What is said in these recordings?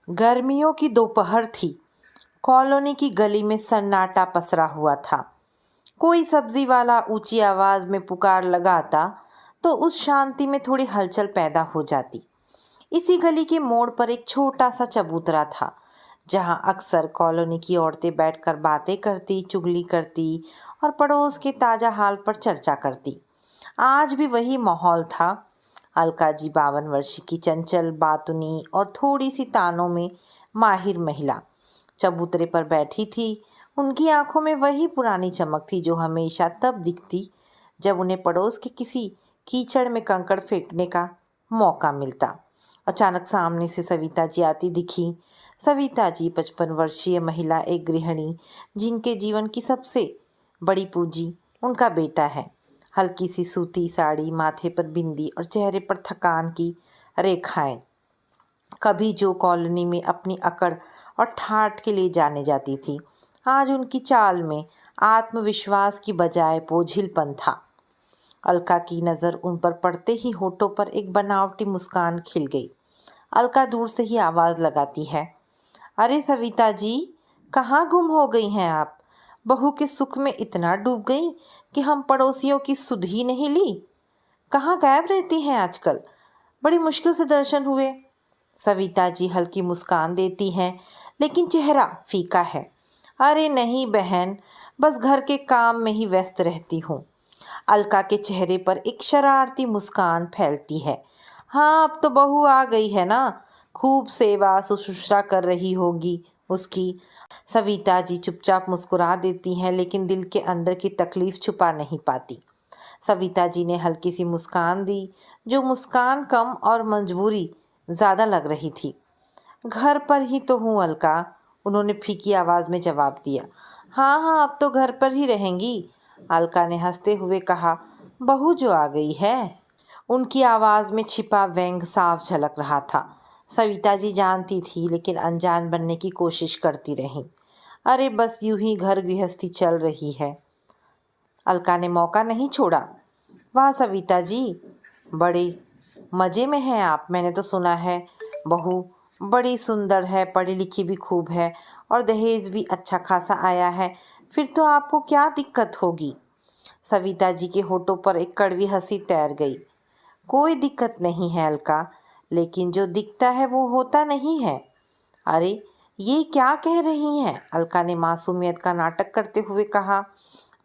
गर्मियों की दोपहर थी। कॉलोनी की गली में सन्नाटा पसरा हुआ था। कोई सब्जी वाला ऊंची आवाज में पुकार लगाता तो उस शांति में थोड़ी हलचल पैदा हो जाती। इसी गली के मोड़ पर एक छोटा सा चबूतरा था, जहां अक्सर कॉलोनी की औरतें बैठकर बातें करती, चुगली करती और पड़ोस के ताजा हाल पर चर्चा करती। आज भी वही माहौल था। अलका जी 52 वर्ष की चंचल, बातुनी और थोड़ी सी तानों में माहिर महिला चबूतरे पर बैठी थी। उनकी आंखों में वही पुरानी चमक थी जो हमेशा तब दिखती जब उन्हें पड़ोस के किसी कीचड़ में कंकड़ फेंकने का मौका मिलता। अचानक सामने से सविता जी आती दिखी। सविता जी 55 वर्षीय महिला, एक गृहिणी, जिनके जीवन की सबसे बड़ी पूंजी उनका बेटा है। हल्की सी सूती साड़ी, माथे पर बिंदी और चेहरे पर थकान की रेखाएं। कभी जो कॉलोनी में अपनी अकड़ और ठाठ के लिए जाने जाती थी, आज उनकी चाल में आत्मविश्वास की बजाय बोझिलपन था। अलका की नज़र उन पर पड़ते ही होठों पर एक बनावटी मुस्कान खिल गई। अलका दूर से ही आवाज़ लगाती है, अरे सविता जी, कहाँ गुम हो गई हैं आप? बहू के सुख में इतना डूब गई कि हम पड़ोसियों की सुध ही नहीं ली। कहाँ गायब रहती हैं आजकल? बड़ी मुश्किल से दर्शन हुए। सविता जी हल्की मुस्कान देती हैं, लेकिन चेहरा फीका है। अरे नहीं बहन, बस घर के काम में ही व्यस्त रहती हूँ। अलका के चेहरे पर एक शरारती मुस्कान फैलती है। हाँ, अब तो बहू आ गई है ना, खूब सेवा शुश्रूषा कर रही होगी उसकी। सविता जी चुपचाप मुस्कुरा देती हैं, लेकिन दिल के अंदर की तकलीफ छुपा नहीं पाती। सविता जी ने हल्की सी मुस्कान दी, जो मुस्कान कम और मजबूरी ज़्यादा लग रही थी। घर पर ही तो हूँ अलका, उन्होंने फीकी आवाज़ में जवाब दिया। हाँ हाँ, अब तो घर पर ही रहेंगी, अलका ने हंसते हुए कहा। बहू जो आ गई है। उनकी आवाज़ में छिपा व्यंग साफ झलक रहा था। सविता जी जानती थी, लेकिन अनजान बनने की कोशिश करती रहीं। अरे बस यूं ही घर गृहस्थी चल रही है। अलका ने मौका नहीं छोड़ा। वाह सविता जी, बड़े मज़े में हैं आप। मैंने तो सुना है बहू बड़ी सुंदर है, पढ़ी लिखी भी खूब है और दहेज भी अच्छा खासा आया है। फिर तो आपको क्या दिक्कत होगी? सविता जी के होठों पर एक कड़वी हंसी तैर गई। कोई दिक्कत नहीं है अलका, लेकिन जो दिखता है वो होता नहीं है। अरे ये क्या कह रही हैं? अलका ने मासूमियत का नाटक करते हुए कहा,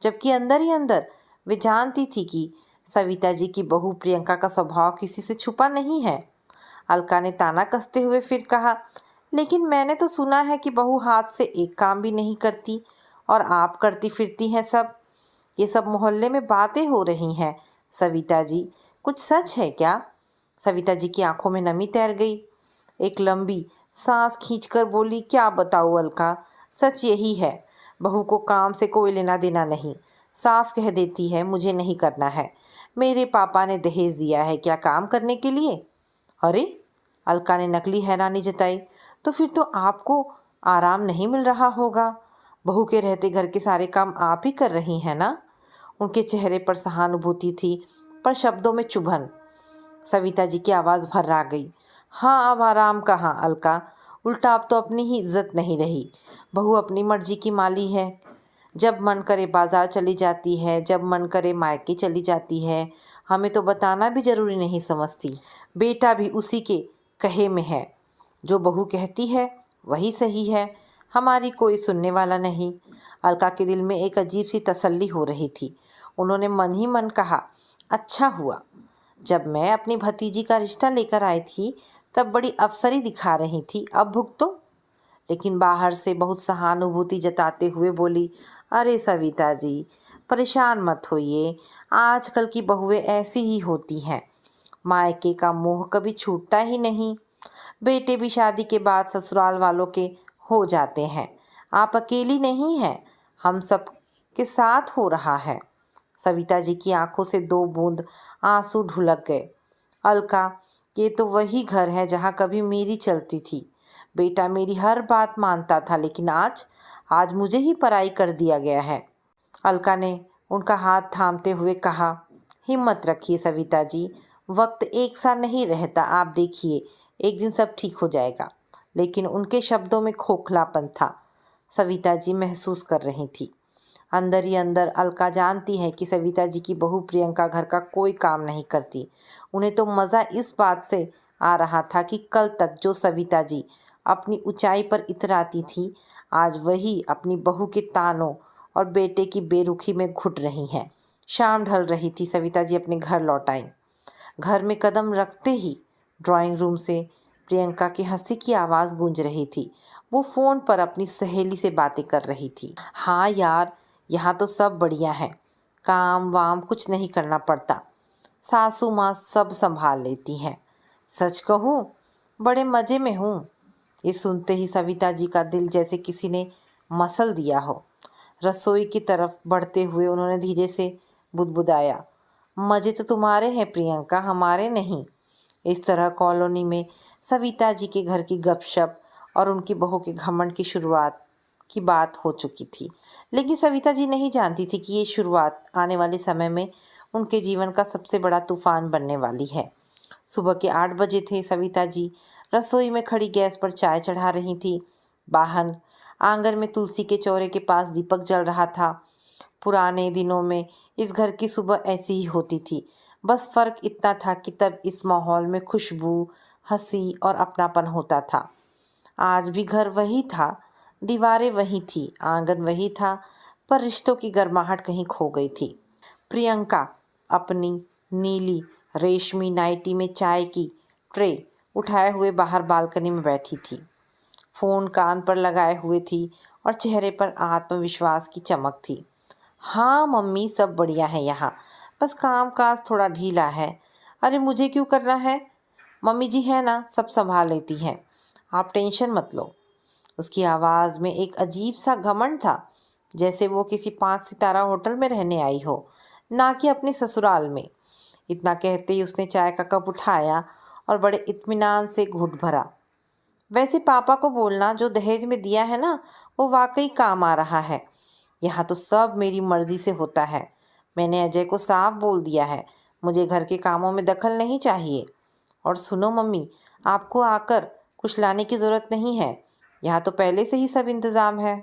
जबकि अंदर ही अंदर वे जानती थी कि सविता जी की बहू प्रियंका का स्वभाव किसी से छुपा नहीं है। अलका ने ताना कसते हुए फिर कहा, लेकिन मैंने तो सुना है कि बहू हाथ से एक काम भी नहीं करती और आप करती फिरती हैं सब। ये सब मोहल्ले में बातें हो रही हैं। सविता जी, कुछ सच है क्या? सविता जी की आंखों में नमी तैर गई। एक लंबी सांस खींचकर बोली, क्या बताऊँ अलका, सच यही है। बहू को काम से कोई लेना देना नहीं, साफ कह देती है मुझे नहीं करना है। मेरे पापा ने दहेज दिया है क्या काम करने के लिए? अरे, अलका ने नकली हैरानी जताई, तो फिर तो आपको आराम नहीं मिल रहा होगा। बहू के रहते घर के सारे काम आप ही कर रही हैं ना? उनके चेहरे पर सहानुभूति थी, पर शब्दों में चुभन। सविता जी की आवाज़ भर्रा गई। हाँ, अब आराम कहाँ अलका, उल्टा अब तो अपनी ही इज्जत नहीं रही। बहू अपनी मर्जी की माली है। जब मन करे बाजार चली जाती है, जब मन करे मायके चली जाती है। हमें तो बताना भी जरूरी नहीं समझती। बेटा भी उसी के कहे में है। जो बहू कहती है वही सही है, हमारी कोई सुनने वाला नहीं। अलका के दिल में एक अजीब सी तसल्ली हो रही थी। उन्होंने मन ही मन कहा, अच्छा हुआ, जब मैं अपनी भतीजी का रिश्ता लेकर आई थी तब बड़ी अफसरी दिखा रही थी, अब भुगतो। लेकिन बाहर से बहुत सहानुभूति जताते हुए बोली, अरे सविता जी, परेशान मत होइए, आजकल की बहुएं ऐसी ही होती हैं। मायके का मोह कभी छूटता ही नहीं। बेटे भी शादी के बाद ससुराल वालों के हो जाते हैं। आप अकेली नहीं हैं, हम सब के साथ हो रहा है। सविता जी की आंखों से 2 बूंद आंसू ढुलक गए। अलका, ये तो वही घर है जहाँ कभी मेरी चलती थी। बेटा मेरी हर बात मानता था, लेकिन आज मुझे ही पराई कर दिया गया है। अलका ने उनका हाथ थामते हुए कहा, हिम्मत रखिए सविता जी, वक्त एक सा नहीं रहता। आप देखिए, एक दिन सब ठीक हो जाएगा। लेकिन उनके शब्दों में खोखलापन था। सविता जी महसूस कर रही थी। अंदर ही अंदर अलका जानती है कि सविता जी की बहू प्रियंका घर का कोई काम नहीं करती। उन्हें तो मज़ा इस बात से आ रहा था कि कल तक जो सविता जी अपनी ऊंचाई पर इतराती थी, आज वही अपनी बहू के तानों और बेटे की बेरुखी में घुट रही हैं। शाम ढल रही थी, सविता जी अपने घर लौट आईं। घर में कदम रखते ही ड्राइंग रूम से प्रियंका की हंसी की आवाज़ गूंज रही थी। वो फ़ोन पर अपनी सहेली से बातें कर रही थी। हाँ यार, यहाँ तो सब बढ़िया है, काम वाम कुछ नहीं करना पड़ता, सासू माँ सब संभाल लेती हैं। सच कहूँ, बड़े मज़े में हूँ। ये सुनते ही सविता जी का दिल जैसे किसी ने मसल दिया हो। रसोई की तरफ बढ़ते हुए उन्होंने धीरे से बुदबुदाया, मज़े तो तुम्हारे हैं प्रियंका, हमारे नहीं। इस तरह कॉलोनी में सविता जी के घर की गपशप और उनकी बहू के घमंड की शुरुआत की बात हो चुकी थी। लेकिन सविता जी नहीं जानती थी कि ये शुरुआत आने वाले समय में उनके जीवन का सबसे बड़ा तूफान बनने वाली है। सुबह के 8 बजे थे। सविता जी रसोई में खड़ी गैस पर चाय चढ़ा रही थी। बाहर आंगन में तुलसी के चौरे के पास दीपक जल रहा था। पुराने दिनों में इस घर की सुबह ऐसी ही होती थी। बस फ़र्क इतना था कि तब इस माहौल में खुशबू, हंसी और अपनापन होता था। आज भी घर वही था, दीवारें वही थी, आंगन वही था, पर रिश्तों की गर्माहट कहीं खो गई थी। प्रियंका अपनी नीली रेशमी नाइटी में चाय की ट्रे उठाए हुए बाहर बालकनी में बैठी थी। फ़ोन कान पर लगाए हुए थी और चेहरे पर आत्मविश्वास की चमक थी। हाँ मम्मी, सब बढ़िया है यहाँ, बस काम काज थोड़ा ढीला है। अरे मुझे क्यों करना है, मम्मी जी है ना, सब संभाल लेती हैं, आप टेंशन मत लो। उसकी आवाज़ में एक अजीब सा घमंड था, जैसे वो किसी 5 सितारा होटल में रहने आई हो, ना कि अपने ससुराल में। इतना कहते ही उसने चाय का कप उठाया और बड़े इत्मीनान से घूंट भरा। वैसे पापा को बोलना, जो दहेज में दिया है ना, वो वाकई काम आ रहा है। यहाँ तो सब मेरी मर्जी से होता है। मैंने अजय को साफ बोल दिया है, मुझे घर के कामों में दखल नहीं चाहिए। और सुनो मम्मी, आपको आकर कुछ लाने की ज़रूरत नहीं है, यहाँ तो पहले से ही सब इंतज़ाम है।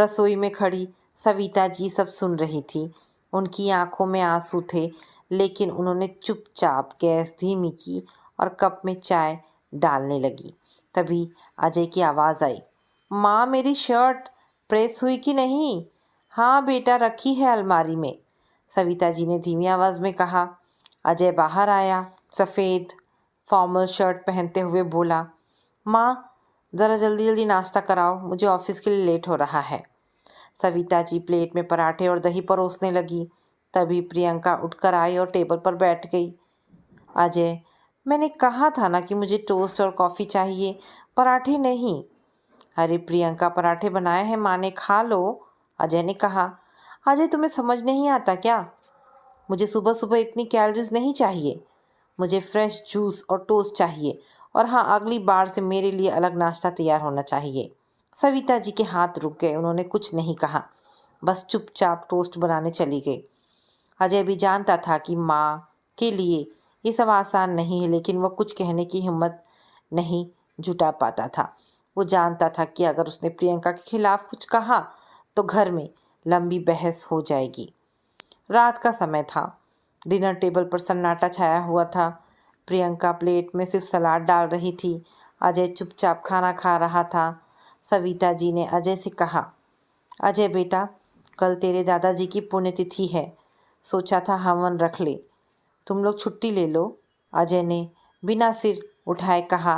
रसोई में खड़ी सविता जी सब सुन रही थी। उनकी आंखों में आंसू थे, लेकिन उन्होंने चुपचाप गैस धीमी की और कप में चाय डालने लगी। तभी अजय की आवाज़ आई, माँ मेरी शर्ट प्रेस हुई कि नहीं? हाँ बेटा, रखी है अलमारी में, सविता जी ने धीमी आवाज़ में कहा। अजय बाहर आया, सफ़ेद फॉर्मल शर्ट पहनते हुए बोला, माँ ज़रा जल्दी जल्दी नाश्ता कराओ, मुझे ऑफिस के लिए लेट हो रहा है। सविता जी प्लेट में पराठे और दही परोसने लगी। तभी प्रियंका उठकर आई और टेबल पर बैठ गई। अजय, मैंने कहा था ना कि मुझे टोस्ट और कॉफ़ी चाहिए, पराठे नहीं। अरे प्रियंका, पराठे बनाए हैं माँ ने, खा लो, अजय ने कहा। अजय, तुम्हें समझ नहीं आता क्या? मुझे सुबह सुबह इतनी कैलोरीज नहीं चाहिए, मुझे फ्रेश जूस और टोस्ट चाहिए। और हाँ, अगली बार से मेरे लिए अलग नाश्ता तैयार होना चाहिए। सविता जी के हाथ रुक गए। उन्होंने कुछ नहीं कहा, बस चुपचाप टोस्ट बनाने चली गई। अजय भी जानता था कि माँ के लिए ये सब आसान नहीं है, लेकिन वह कुछ कहने की हिम्मत नहीं जुटा पाता था। वो जानता था कि अगर उसने प्रियंका के खिलाफ कुछ कहा तो घर में लंबी बहस हो जाएगी। रात का समय था। डिनर टेबल पर सन्नाटा छाया हुआ था। प्रियंका प्लेट में सिर्फ सलाद डाल रही थी। अजय चुपचाप खाना खा रहा था। सविता जी ने अजय से कहा, अजय बेटा, कल तेरे दादाजी की पुण्यतिथि है, सोचा था हवन रख ले, तुम लोग छुट्टी ले लो। अजय ने बिना सिर उठाए कहा,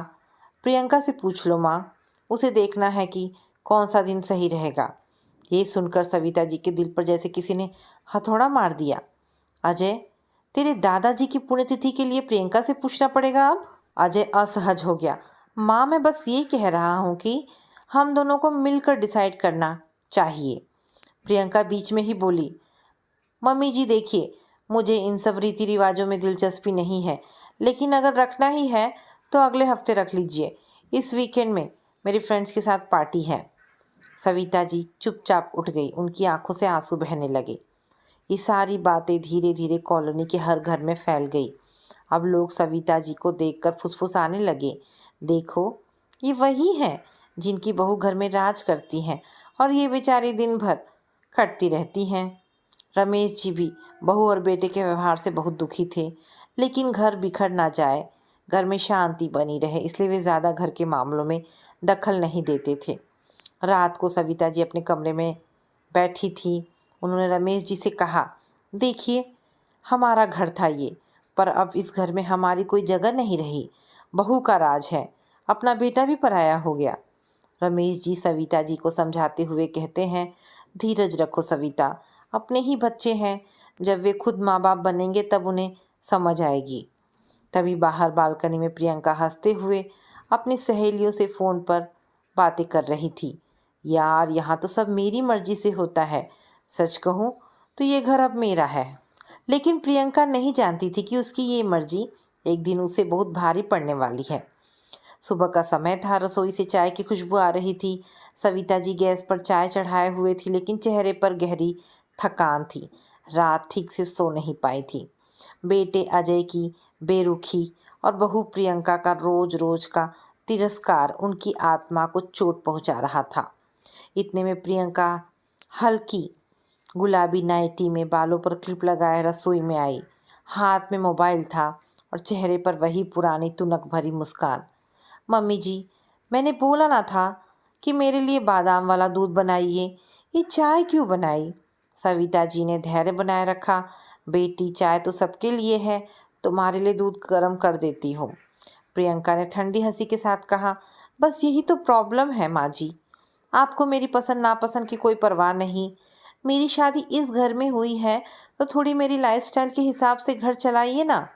प्रियंका से पूछ लो माँ, उसे देखना है कि कौन सा दिन सही रहेगा। ये सुनकर सविता जी के दिल पर जैसे किसी ने हथौड़ा मार दिया। अजय, तेरे दादाजी की पुण्यतिथि के लिए प्रियंका से पूछना पड़ेगा अब? अजय असहज हो गया। माँ, मैं बस ये कह रहा हूँ कि हम दोनों को मिलकर डिसाइड करना चाहिए। प्रियंका बीच में ही बोली, मम्मी जी देखिए, मुझे इन सब रीति रिवाजों में दिलचस्पी नहीं है, लेकिन अगर रखना ही है तो अगले हफ्ते रख लीजिए। इस वीकेंड में मेरी फ्रेंड्स के साथ पार्टी है। सविता जी चुपचाप उठ गई। उनकी आंखों से आंसू बहने लगे। ये सारी बातें धीरे धीरे कॉलोनी के हर घर में फैल गई। अब लोग सविता जी को देखकर फुसफुसाने लगे, देखो ये वही हैं जिनकी बहू घर में राज करती हैं और ये बेचारी दिन भर खटती रहती हैं। रमेश जी भी बहू और बेटे के व्यवहार से बहुत दुखी थे, लेकिन घर बिखर ना जाए, घर में शांति बनी रहे, इसलिए वे ज़्यादा घर के मामलों में दखल नहीं देते थे। रात को सविता जी अपने कमरे में बैठी थी। उन्होंने रमेश जी से कहा, देखिए, हमारा घर था ये, पर अब इस घर में हमारी कोई जगह नहीं रही। बहू का राज है, अपना बेटा भी पराया हो गया। रमेश जी सविता जी को समझाते हुए कहते हैं, धीरज रखो सविता, अपने ही बच्चे हैं, जब वे खुद माँ बाप बनेंगे तब उन्हें समझ आएगी। तभी बाहर बालकनी में प्रियंका हंसते हुए अपनी सहेलियों से फ़ोन पर बातें कर रही थी। यार, यहाँ तो सब मेरी मर्जी से होता है। सच कहूँ तो ये घर अब मेरा है। लेकिन प्रियंका नहीं जानती थी कि उसकी ये मर्जी एक दिन उसे बहुत भारी पड़ने वाली है। सुबह का समय था, रसोई से चाय की खुशबू आ रही थी। सविता जी गैस पर चाय चढ़ाए हुए थी, लेकिन चेहरे पर गहरी थकान थी। रात ठीक से सो नहीं पाई थी। बेटे अजय की बेरुखी और बहू प्रियंका का रोज रोज का तिरस्कार उनकी आत्मा को चोट पहुंचा रहा था। इतने में प्रियंका हल्की गुलाबी नाइटी में बालों पर क्लिप लगाए रसोई में आई। हाथ में मोबाइल था और चेहरे पर वही पुरानी तुनक भरी मुस्कान। मम्मी जी, मैंने बोला ना था कि मेरे लिए बादाम वाला दूध बनाइए, ये चाय क्यों बनाई? सविता जी ने धैर्य बनाए रखा। बेटी, चाय तो सबके लिए है, तुम्हारे लिए दूध गर्म कर देती हूँ। प्रियंका ने ठंडी हंसी के साथ कहा, बस यही तो प्रॉब्लम है माँ जी, आपको मेरी पसंद नापसंद की कोई परवाह नहीं। मेरी शादी इस घर में हुई है तो थोड़ी मेरी लाइफस्टाइल के हिसाब से घर चलाइए ना।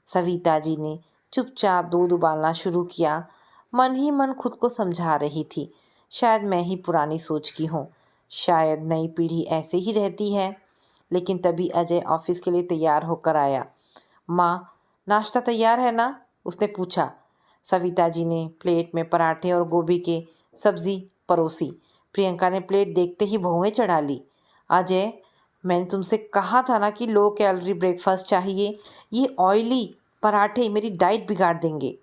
सविता जी ने चुपचाप दूध उबालना शुरू किया। मन ही मन खुद को समझा रही थी, शायद मैं ही पुरानी सोच की हूँ, शायद नई पीढ़ी ऐसे ही रहती है। लेकिन तभी अजय ऑफिस के लिए तैयार होकर आया। माँ, नाश्ता तैयार है ना? उसने पूछा। सविता जी ने प्लेट में पराठे और गोभी के सब्जी परोसी। प्रियंका ने प्लेट देखते ही भौहें चढ़ा ली। अजय, मैंने तुमसे कहा था ना कि लो कैलोरी ब्रेकफास्ट चाहिए, ये ऑयली पराठे मेरी डाइट बिगाड़ देंगे।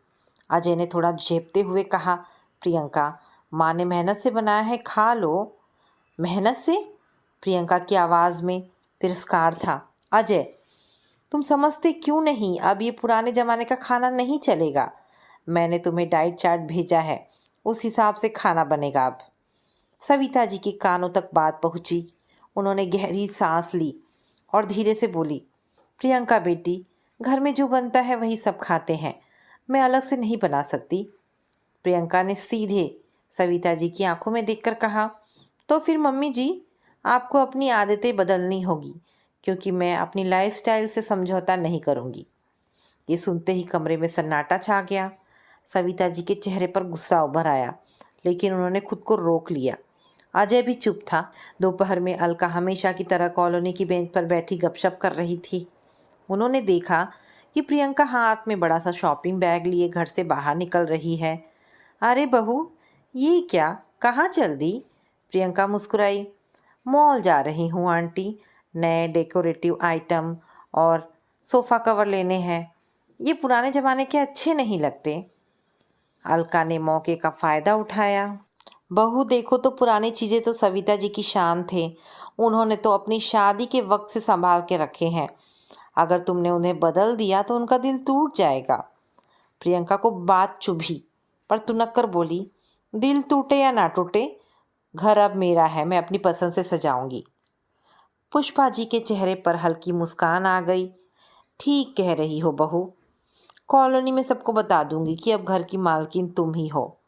अजय ने थोड़ा झेपते हुए कहा, प्रियंका, माँ ने मेहनत से बनाया है, खा लो। मेहनत से? प्रियंका की आवाज़ में तिरस्कार था। अजय, तुम समझते क्यों नहीं? अब ये पुराने ज़माने का खाना नहीं चलेगा। मैंने तुम्हें डाइट चार्ट भेजा है, उस हिसाब से खाना बनेगा अब। सविता जी के कानों तक बात पहुंची। उन्होंने गहरी सांस ली और धीरे से बोली, प्रियंका बेटी, घर में जो बनता है वही सब खाते हैं, मैं अलग से नहीं बना सकती। प्रियंका ने सीधे सविता जी की आंखों में देखकर कहा, तो फिर मम्मी जी, आपको अपनी आदतें बदलनी होगी, क्योंकि मैं अपनी लाइफस्टाइल से समझौता नहीं करूँगी। ये सुनते ही कमरे में सन्नाटा छा गया। सविता जी के चेहरे पर गुस्सा उभर आया, लेकिन उन्होंने खुद को रोक लिया। अजय भी चुप था। दोपहर में अलका हमेशा की तरह कॉलोनी की बेंच पर बैठी गपशप कर रही थी। उन्होंने देखा कि प्रियंका हाथ में बड़ा सा शॉपिंग बैग लिए घर से बाहर निकल रही है। अरे बहू, ये क्या, कहाँ चल दी? प्रियंका मुस्कुराई। मॉल जा रही हूँ आंटी, नए डेकोरेटिव आइटम और सोफ़ा कवर लेने हैं, ये पुराने ज़माने के अच्छे नहीं लगते। अलका ने मौके का फ़ायदा उठाया। बहू देखो तो पुरानी चीज़ें तो सविता जी की शान थे, उन्होंने तो अपनी शादी के वक्त से संभाल के रखे हैं, अगर तुमने उन्हें बदल दिया तो उनका दिल टूट जाएगा। प्रियंका को बात चुभी, पर तुनक कर बोली, दिल टूटे या ना टूटे, घर अब मेरा है, मैं अपनी पसंद से सजाऊंगी। पुष्पा जी के चेहरे पर हल्की मुस्कान आ गई। ठीक कह रही हो बहू, कॉलोनी में सबको बता दूंगी कि अब घर की मालकिन तुम ही हो।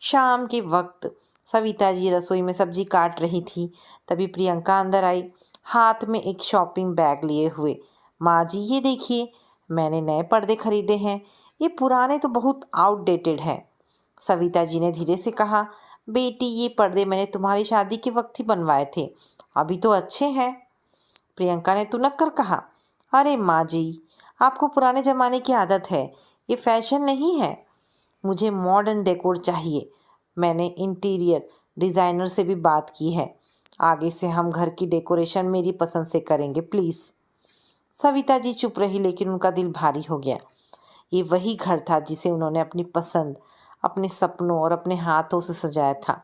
शाम के वक्त सविता जी रसोई में सब्जी काट रही थी। तभी प्रियंका अंदर आई, हाथ में एक शॉपिंग बैग लिए हुए। माँ जी, ये देखिए, मैंने नए पर्दे खरीदे हैं, ये पुराने तो बहुत आउटडेटेड हैं। सविता जी ने धीरे से कहा, बेटी, ये पर्दे मैंने तुम्हारी शादी के वक्त ही बनवाए थे, अभी तो अच्छे हैं। प्रियंका ने तुनक कर कहा, अरे माँ जी, आपको पुराने ज़माने की आदत है, ये फैशन नहीं है, मुझे मॉडर्न डेकोर चाहिए। मैंने इंटीरियर डिज़ाइनर से भी बात की है, आगे से हम घर की डेकोरेशन मेरी पसंद से करेंगे, प्लीज़। सविता जी चुप रही, लेकिन उनका दिल भारी हो गया। ये वही घर था जिसे उन्होंने अपनी पसंद, अपने सपनों और अपने हाथों से सजाया था।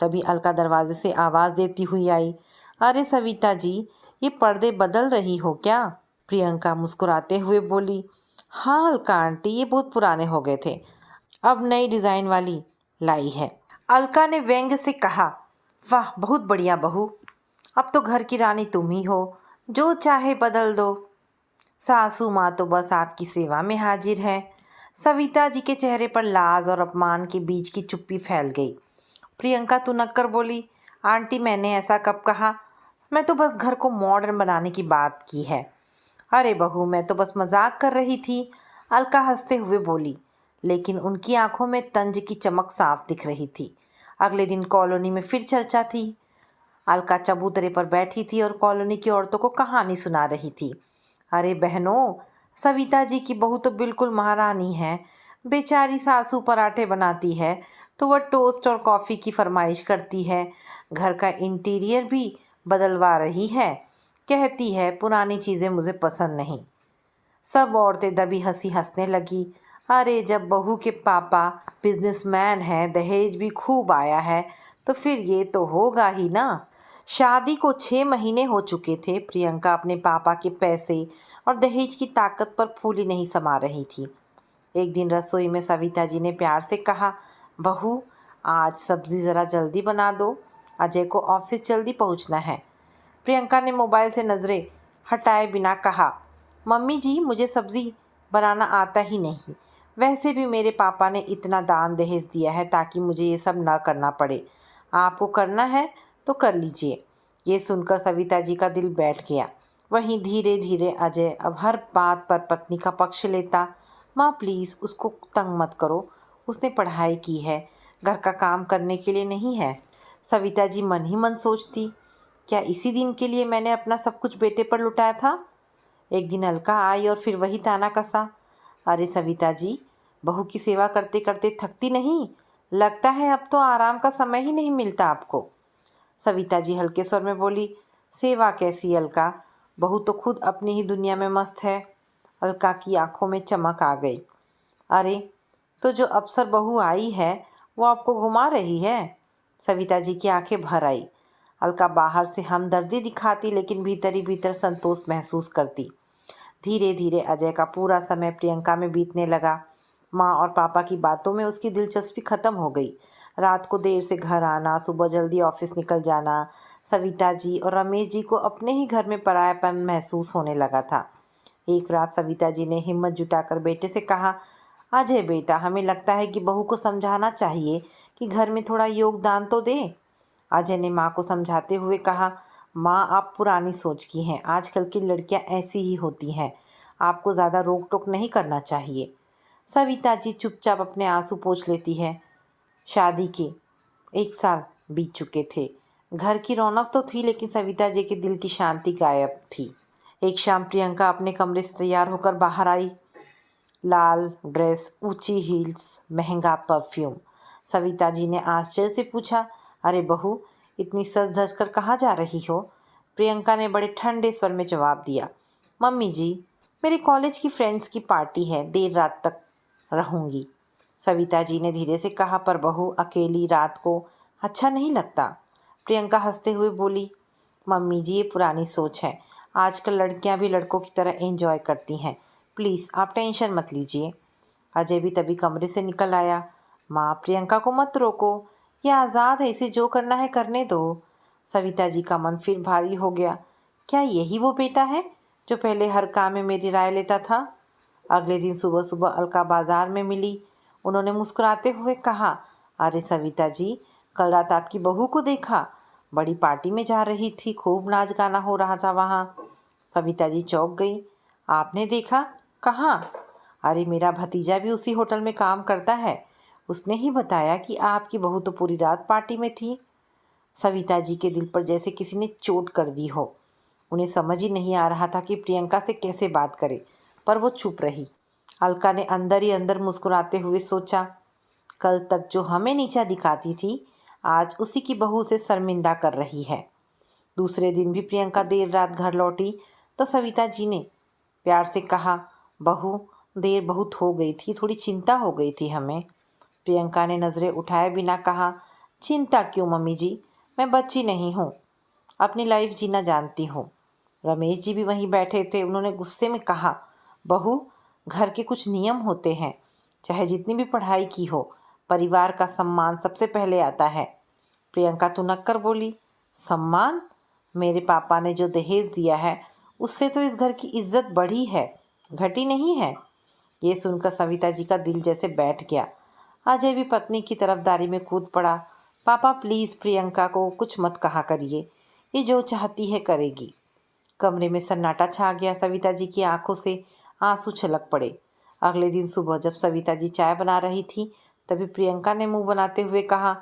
तभी अलका दरवाजे से आवाज़ देती हुई आई, अरे सविता जी, ये पर्दे बदल रही हो क्या? प्रियंका मुस्कुराते हुए बोली, हाँ अलका आंटी, ये बहुत पुराने हो गए थे, अब नई डिज़ाइन वाली लाई है। अलका ने व्यंग से कहा, वाह बहुत बढ़िया बहू, अब तो घर की रानी तुम ही हो, जो चाहे बदल दो। सासू माँ तो बस आपकी सेवा में हाजिर है। सविता जी के चेहरे पर लाज और अपमान के बीच की चुप्पी फैल गई। प्रियंका तुनक कर बोली, आंटी मैंने ऐसा कब कहा? मैं तो बस घर को मॉडर्न बनाने की बात की है। अरे बहू, मैं तो बस मजाक कर रही थी, अलका हंसते हुए बोली, लेकिन उनकी आंखों में तंज की चमक साफ दिख रही थी। अगले दिन कॉलोनी में फिर चर्चा थी। अलका चबूतरे पर बैठी थी और कॉलोनी की औरतों को कहानी सुना रही थी। अरे बहनों, सविता जी की बहू तो बिल्कुल महारानी है। बेचारी सासू पराठे बनाती है तो वह टोस्ट और कॉफ़ी की फरमाइश करती है। घर का इंटीरियर भी बदलवा रही है। कहती है पुरानी चीज़ें मुझे पसंद नहीं। सब औरतें दबी हंसी हंसने लगी। अरे जब बहू के पापा बिजनेसमैन हैं, दहेज भी खूब आया है, तो फिर ये तो होगा ही ना। शादी को 6 महीने हो चुके थे। प्रियंका अपने पापा के पैसे और दहेज की ताकत पर फूली नहीं समा रही थी। एक दिन रसोई में सविता जी ने प्यार से कहा, बहू आज सब्ज़ी ज़रा जल्दी बना दो, अजय को ऑफिस जल्दी पहुंचना है। प्रियंका ने मोबाइल से नज़रें हटाए बिना कहा, मम्मी जी मुझे सब्ज़ी बनाना आता ही नहीं। वैसे भी मेरे पापा ने इतना दान दहेज दिया है ताकि मुझे ये सब ना करना पड़े। आपको करना है तो कर लीजिए। ये सुनकर सविता जी का दिल बैठ गया। वहीं धीरे धीरे अजय अब हर बात पर पत्नी का पक्ष लेता। माँ प्लीज़ उसको तंग मत करो, उसने पढ़ाई की है, घर का काम करने के लिए नहीं है। सविता जी मन ही मन सोचती, क्या इसी दिन के लिए मैंने अपना सब कुछ बेटे पर लुटाया था? एक दिन अलका आई और फिर वही ताना कसा, अरे सविता जी, बहू की सेवा करते करते थकती नहीं? लगता है अब तो आराम का समय ही नहीं मिलता आपको। सविता जी हल्के स्वर में बोली, सेवा कैसी अलका, बहू तो खुद अपनी ही दुनिया में मस्त है। अलका की आंखों में चमक आ गई। अरे तो जो अफसर बहू आई है वो आपको घुमा रही है? सविता जी की आंखें भर आई। अलका बाहर से हमदर्दी दिखाती लेकिन भीतर ही भीतर संतोष महसूस करती। धीरे धीरे अजय का पूरा समय प्रियंका में बीतने लगा। माँ और पापा की बातों में उसकी दिलचस्पी खत्म हो गई। रात को देर से घर आना, सुबह जल्दी ऑफिस निकल जाना, सविता जी और रमेश जी को अपने ही घर में परायापन महसूस होने लगा था। एक रात सविता जी ने हिम्मत जुटाकर बेटे से कहा, अजय बेटा, हमें लगता है कि बहू को समझाना चाहिए कि घर में थोड़ा योगदान तो दे। अजय ने माँ को समझाते हुए कहा, माँ आप पुरानी सोच की हैं, आजकल की लड़कियाँ ऐसी ही होती हैं, आपको ज़्यादा रोक टोक नहीं करना चाहिए। सविता जी चुपचाप अपने आंसू पोंछ लेती है। शादी के 1 साल बीत चुके थे। घर की रौनक तो थी लेकिन सविता जी के दिल की शांति गायब थी। एक शाम प्रियंका अपने कमरे से तैयार होकर बाहर आई। लाल ड्रेस, ऊंची हील्स, महंगा परफ्यूम। सविता जी ने आश्चर्य से पूछा, अरे बहू, इतनी सज धज कर कहाँ जा रही हो? प्रियंका ने बड़े ठंडे स्वर में जवाब दिया, मम्मी जी, मेरे कॉलेज की फ्रेंड्स की पार्टी है, देर रात तक रहूँगी। सविता जी ने धीरे से कहा, पर बहू अकेली रात को अच्छा नहीं लगता। प्रियंका हंसते हुए बोली, मम्मी जी ये पुरानी सोच है, आजकल लड़कियां भी लड़कों की तरह एंजॉय करती हैं, प्लीज़ आप टेंशन मत लीजिए। अजय भी तभी कमरे से निकल आया। माँ प्रियंका को मत रोको, ये आज़ाद है, इसे जो करना है करने दो। सविता जी का मन फिर भारी हो गया। क्या यही वो बेटा है जो पहले हर काम में मेरी राय लेता था? अगले दिन सुबह सुबह अलका बाजार में मिली। उन्होंने मुस्कुराते हुए कहा, अरे सविता जी, कल रात आपकी बहू को देखा, बड़ी पार्टी में जा रही थी, खूब नाच गाना हो रहा था वहाँ। सविता जी चौंक गई। आपने देखा? कहाँ? अरे मेरा भतीजा भी उसी होटल में काम करता है, उसने ही बताया कि आपकी बहू तो पूरी रात पार्टी में थी। सविता जी के दिल पर जैसे किसी ने चोट कर दी हो। उन्हें समझ ही नहीं आ रहा था कि प्रियंका से कैसे बात करे, पर वो चुप रही। अलका ने अंदर ही अंदर मुस्कुराते हुए सोचा, कल तक जो हमें नीचा दिखाती थी, आज उसी की बहू से शर्मिंदा कर रही है। दूसरे दिन भी प्रियंका देर रात घर लौटी तो सविता जी ने प्यार से कहा, बहू देर बहुत हो गई थी, थोड़ी चिंता हो गई थी हमें। प्रियंका ने नज़रें उठाए बिना कहा, चिंता क्यों मम्मी जी, मैं बच्ची नहीं हूँ, अपनी लाइफ जीना जानती हूँ। रमेश जी भी वहीं बैठे थे। उन्होंने गुस्से में कहा, बहू, घर के कुछ नियम होते हैं, चाहे जितनी भी पढ़ाई की हो, परिवार का सम्मान सबसे पहले आता है। प्रियंका तुनक कर बोली, सम्मान? मेरे पापा ने जो दहेज दिया है उससे तो इस घर की इज्जत बढ़ी है, घटी नहीं है। ये सुनकर सविता जी का दिल जैसे बैठ गया। अजय भी पत्नी की तरफदारी में कूद पड़ा। पापा प्लीज़ प्रियंका को कुछ मत कहा करिए, ये जो चाहती है करेगी। कमरे में सन्नाटा छा गया। सविता जी की आंखों से आंसू छलक पड़े। अगले दिन सुबह जब सविता जी चाय बना रही थी तभी प्रियंका ने मुंह बनाते हुए कहा,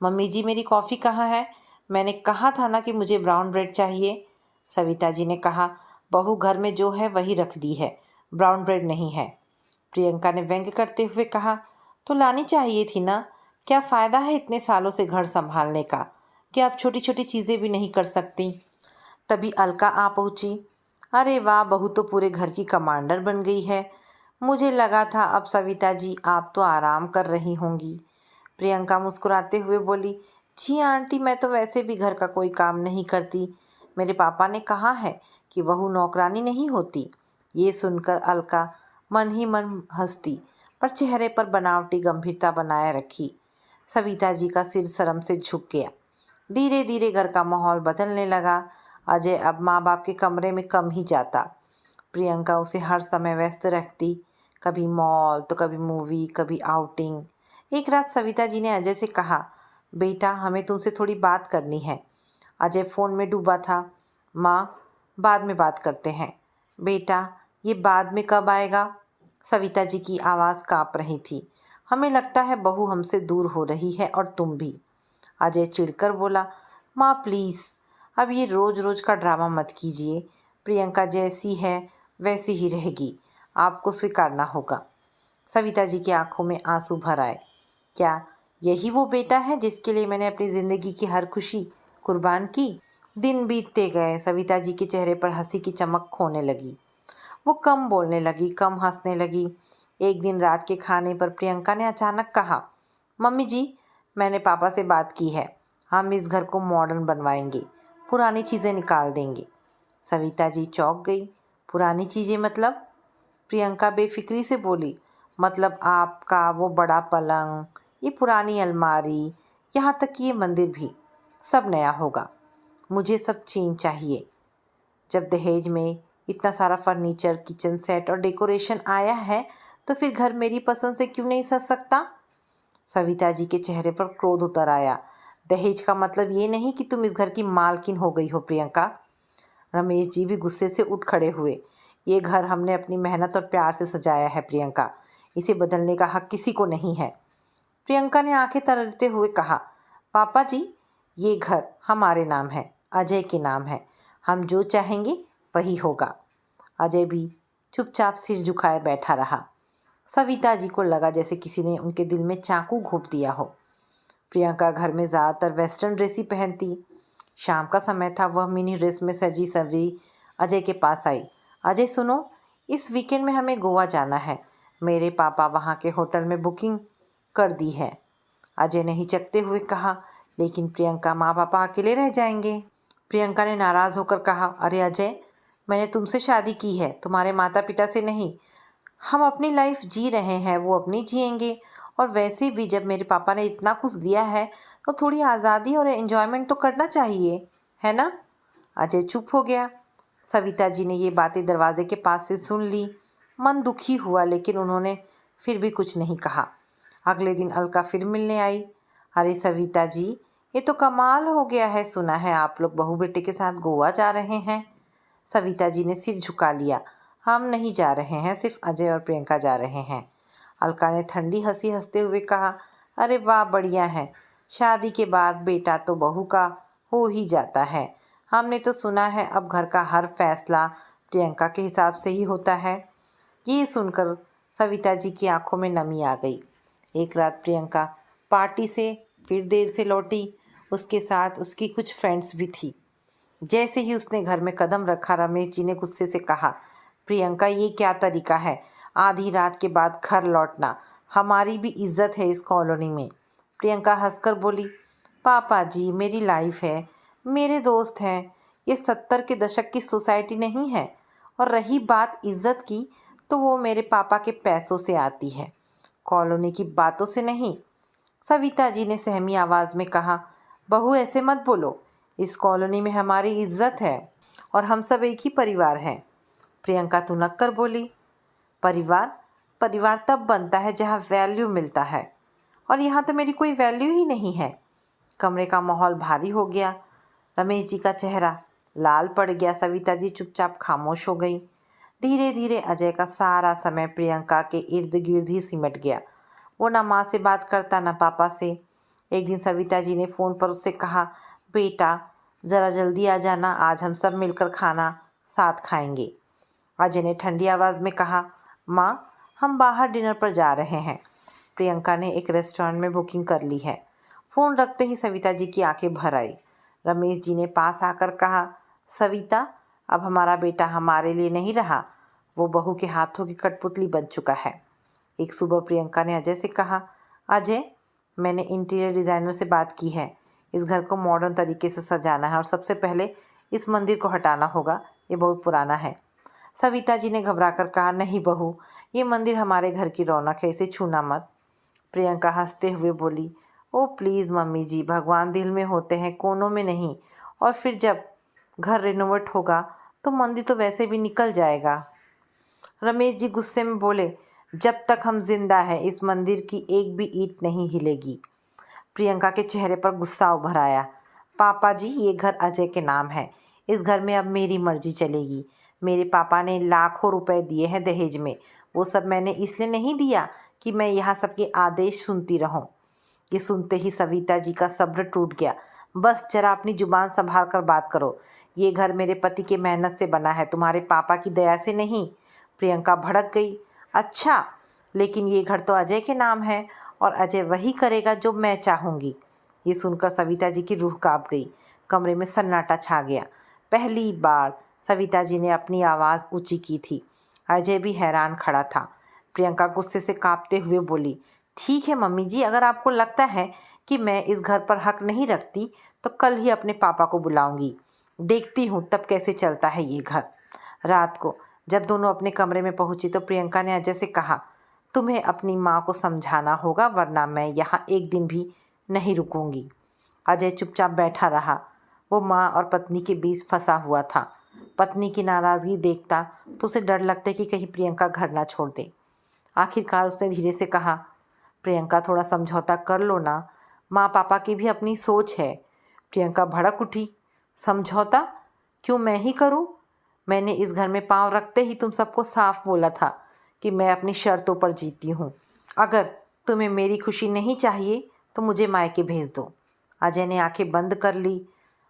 मम्मी जी मेरी कॉफ़ी कहाँ है? मैंने कहा था ना कि मुझे ब्राउन ब्रेड चाहिए। सविता जी ने कहा, बहू घर में जो है वही रख दी है, ब्राउन ब्रेड नहीं है। प्रियंका ने व्यंग्य करते हुए कहा, तो लानी चाहिए थी ना, क्या फ़ायदा है इतने सालों से घर संभालने का, क्या आप छोटी छोटी चीज़ें भी नहीं कर सकती? तभी अलका आ पहुंची। अरे वाह, बहू तो पूरे घर की कमांडर बन गई है। मुझे लगा था अब सविता जी आप तो आराम कर रही होंगी। प्रियंका मुस्कुराते हुए बोली, जी आंटी, मैं तो वैसे भी घर का कोई काम नहीं करती। मेरे पापा ने कहा है कि बहू नौकरानी नहीं होती। ये सुनकर अलका मन ही मन हंसती, पर चेहरे पर बनावटी गंभीरता बनाए रखी। सविता जी का सिर शर्म से झुक गया। धीरे धीरे घर का माहौल बदलने लगा। अजय अब माँ बाप के कमरे में कम ही जाता। प्रियंका उसे हर समय व्यस्त रखती, कभी मॉल तो कभी मूवी, कभी आउटिंग। एक रात सविता जी ने अजय से कहा, बेटा हमें तुमसे थोड़ी बात करनी है। अजय फ़ोन में डूबा था। माँ, बाद में बात करते हैं। बेटा, ये बाद में कब आएगा? सविता जी की आवाज़ काँप रही थी। हमें लगता है बहू हमसे दूर हो रही है और तुम भी। अजय चिढ़कर बोला, माँ प्लीज़, अब ये रोज़ रोज़ का ड्रामा मत कीजिए। प्रियंका जैसी है वैसी ही रहेगी, आपको स्वीकारना होगा। सविता जी की आंखों में आंसू भर आए। क्या यही वो बेटा है जिसके लिए मैंने अपनी ज़िंदगी की हर खुशी कुर्बान की? दिन बीतते गए। सविता जी के चेहरे पर हंसी की चमक खोने लगी। वो कम बोलने लगी, कम हंसने लगी। एक दिन रात के खाने पर प्रियंका ने अचानक कहा, मम्मी जी, मैंने पापा से बात की है, हम इस घर को मॉडर्न बनवाएंगे, पुरानी चीज़ें निकाल देंगे। सविता जी चौंक गई। पुरानी चीज़ें मतलब? प्रियंका बेफिक्री से बोली, मतलब आपका वो बड़ा पलंग, ये पुरानी अलमारी, यहाँ तक कि ये मंदिर भी, सब नया होगा। मुझे सब चेंज चाहिए। जब दहेज में इतना सारा फर्नीचर, किचन सेट और डेकोरेशन आया है तो फिर घर मेरी पसंद से क्यों नहीं सज सकता? सविता जी के चेहरे पर क्रोध उतर आया। दहेज का मतलब ये नहीं कि तुम इस घर की मालकिन हो गई हो प्रियंका। रमेश जी भी गुस्से से उठ खड़े हुए। ये घर हमने अपनी मेहनत और प्यार से सजाया है प्रियंका, इसे बदलने का हक किसी को नहीं है। प्रियंका ने आंखें तरते हुए कहा, पापा जी, ये घर हमारे नाम है, अजय के नाम है, हम जो चाहेंगे वही होगा। अजय भी चुपचाप सिर झुकाए बैठा रहा। सविता जी को लगा जैसे किसी ने उनके दिल में चाकू घोंप दिया हो। प्रियंका घर में ज़्यादातर वेस्टर्न ड्रेस ही पहनती। शाम का समय था, वह मिनी ड्रेस में सजी सवरी अजय के पास आई। अजय सुनो, इस वीकेंड में हमें गोवा जाना है, मेरे पापा वहाँ के होटल में बुकिंग कर दी है। अजय ने हिचकते हुए कहा, लेकिन प्रियंका, माँ पापा अकेले रह जाएंगे। प्रियंका ने नाराज़ होकर कहा, अरे अजय, मैंने तुमसे शादी की है, तुम्हारे माता पिता से नहीं। हम अपनी लाइफ जी रहे हैं, वो अपनी जिएंगे। और वैसे भी जब मेरे पापा ने इतना कुछ दिया है तो थोड़ी आज़ादी और एंजॉयमेंट तो करना चाहिए, है ना? अजय चुप हो गया। सविता जी ने ये बातें दरवाजे के पास से सुन ली। मन दुखी हुआ, लेकिन उन्होंने फिर भी कुछ नहीं कहा। अगले दिन अलका फिर मिलने आई। अरे सविता जी, ये तो कमाल हो गया है, सुना है आप लोग बहू बेटे के साथ गोवा जा रहे हैं। सविता जी ने सिर झुका लिया। हम नहीं जा रहे हैं, सिर्फ अजय और प्रियंका जा रहे हैं। अलका ने ठंडी हंसी हंसते हुए कहा, अरे वाह, बढ़िया है, शादी के बाद बेटा तो बहू का हो ही जाता है। हमने तो सुना है अब घर का हर फैसला प्रियंका के हिसाब से ही होता है। ये सुनकर सविता जी की आंखों में नमी आ गई। एक रात प्रियंका पार्टी से फिर देर से लौटी। उसके साथ उसकी कुछ फ्रेंड्स भी थी। जैसे ही उसने घर में कदम रखा, रमेश जी ने गुस्से से कहा, प्रियंका, ये क्या तरीका है, आधी रात के बाद घर लौटना? हमारी भी इज्जत है इस कॉलोनी में। प्रियंका हंसकर बोली, पापा जी मेरी लाइफ है, मेरे दोस्त हैं, ये 70 के दशक की सोसाइटी नहीं है। और रही बात इज्जत की तो वो मेरे पापा के पैसों से आती है, कॉलोनी की बातों से नहीं। सविता जी ने सहमी आवाज़ में कहा, बहू ऐसे मत बोलो, इस कॉलोनी में हमारी इज्जत है और हम सब एक ही परिवार हैं। प्रियंका तुनक कर बोली, परिवार परिवार तब बनता है जहाँ वैल्यू मिलता है, और यहाँ तो मेरी कोई वैल्यू ही नहीं है। कमरे का माहौल भारी हो गया। रमेश जी का चेहरा लाल पड़ गया। सविता जी चुपचाप खामोश हो गई। धीरे धीरे अजय का सारा समय प्रियंका के इर्द गिर्द ही सिमट गया। वो ना माँ से बात करता ना पापा से। एक दिन सविता जी ने फ़ोन पर उससे कहा, बेटा ज़रा जल्दी आ जाना, आज हम सब मिलकर खाना साथ खाएंगे। अजय ने ठंडी आवाज़ में कहा, माँ हम बाहर डिनर पर जा रहे हैं, प्रियंका ने एक रेस्टोरेंट में बुकिंग कर ली है। फ़ोन रखते ही सविता जी की आंखें भर आई। रमेश जी ने पास आकर कहा, सविता अब हमारा बेटा हमारे लिए नहीं रहा, वो बहू के हाथों की कठपुतली बन चुका है। एक सुबह प्रियंका ने अजय से कहा, अजय मैंने इंटीरियर डिज़ाइनर से बात की है, इस घर को मॉडर्न तरीके से सजाना है और सबसे पहले इस मंदिर को हटाना होगा, ये बहुत पुराना है। सविता जी ने घबराकर कहा, नहीं बहू, ये मंदिर हमारे घर की रौनक है, इसे छूना मत। प्रियंका हंसते हुए बोली, ओ प्लीज़ मम्मी जी, भगवान दिल में होते हैं, कोनों में नहीं। और फिर जब घर रिनोवेट होगा तो मंदिर तो वैसे भी निकल जाएगा। रमेश जी गुस्से में बोले, जब तक हम जिंदा हैं इस मंदिर की एक भी ईंट नहीं हिलेगी। प्रियंका के चेहरे पर गुस्सा उभर आया। पापा जी ये घर अजय के नाम है, इस घर में अब मेरी मर्जी चलेगी। मेरे पापा ने लाखों रुपए दिए हैं दहेज में, वो सब मैंने इसलिए नहीं दिया कि मैं यहाँ सबके आदेश सुनती रहूं। ये सुनते ही सविता जी का सब्र टूट गया। बस जरा अपनी जुबान संभाल कर बात करो, ये घर मेरे पति के मेहनत से बना है, तुम्हारे पापा की दया से नहीं। प्रियंका भड़क गई, अच्छा लेकिन ये घर तो अजय के नाम है और अजय वही करेगा जो मैं चाहूँगी। ये सुनकर सविता जी की रूह कांप गई। कमरे में सन्नाटा छा गया। पहली बार सविता जी ने अपनी आवाज़ ऊंची की थी। अजय भी हैरान खड़ा था। प्रियंका गुस्से से कांपते हुए बोली, ठीक है मम्मी जी, अगर आपको लगता है कि मैं इस घर पर हक नहीं रखती तो कल ही अपने पापा को बुलाऊंगी, देखती हूँ तब कैसे चलता है ये घर। रात को जब दोनों अपने कमरे में पहुंची तो प्रियंका ने अजय से कहा, तुम्हें अपनी माँ को समझाना होगा वरना मैं यहाँ एक दिन भी नहीं रुकूंगी। अजय चुपचाप बैठा रहा। वो माँ और पत्नी के बीच फंसा हुआ था। पत्नी की नाराज़गी देखता तो उसे डर लगता कि कहीं प्रियंका घर ना छोड़ दे। आखिरकार उसने धीरे से कहा, प्रियंका थोड़ा समझौता कर लो ना, माँ पापा की भी अपनी सोच है। प्रियंका भड़क उठी, समझौता? क्यों मैं ही करूँ? मैंने इस घर में पाँव रखते ही तुम सबको साफ बोला था कि मैं अपनी शर्तों पर जीती हूँ। अगर तुम्हें मेरी खुशी नहीं चाहिए तो मुझे मायके भेज दो। अजय ने आंखें बंद कर ली।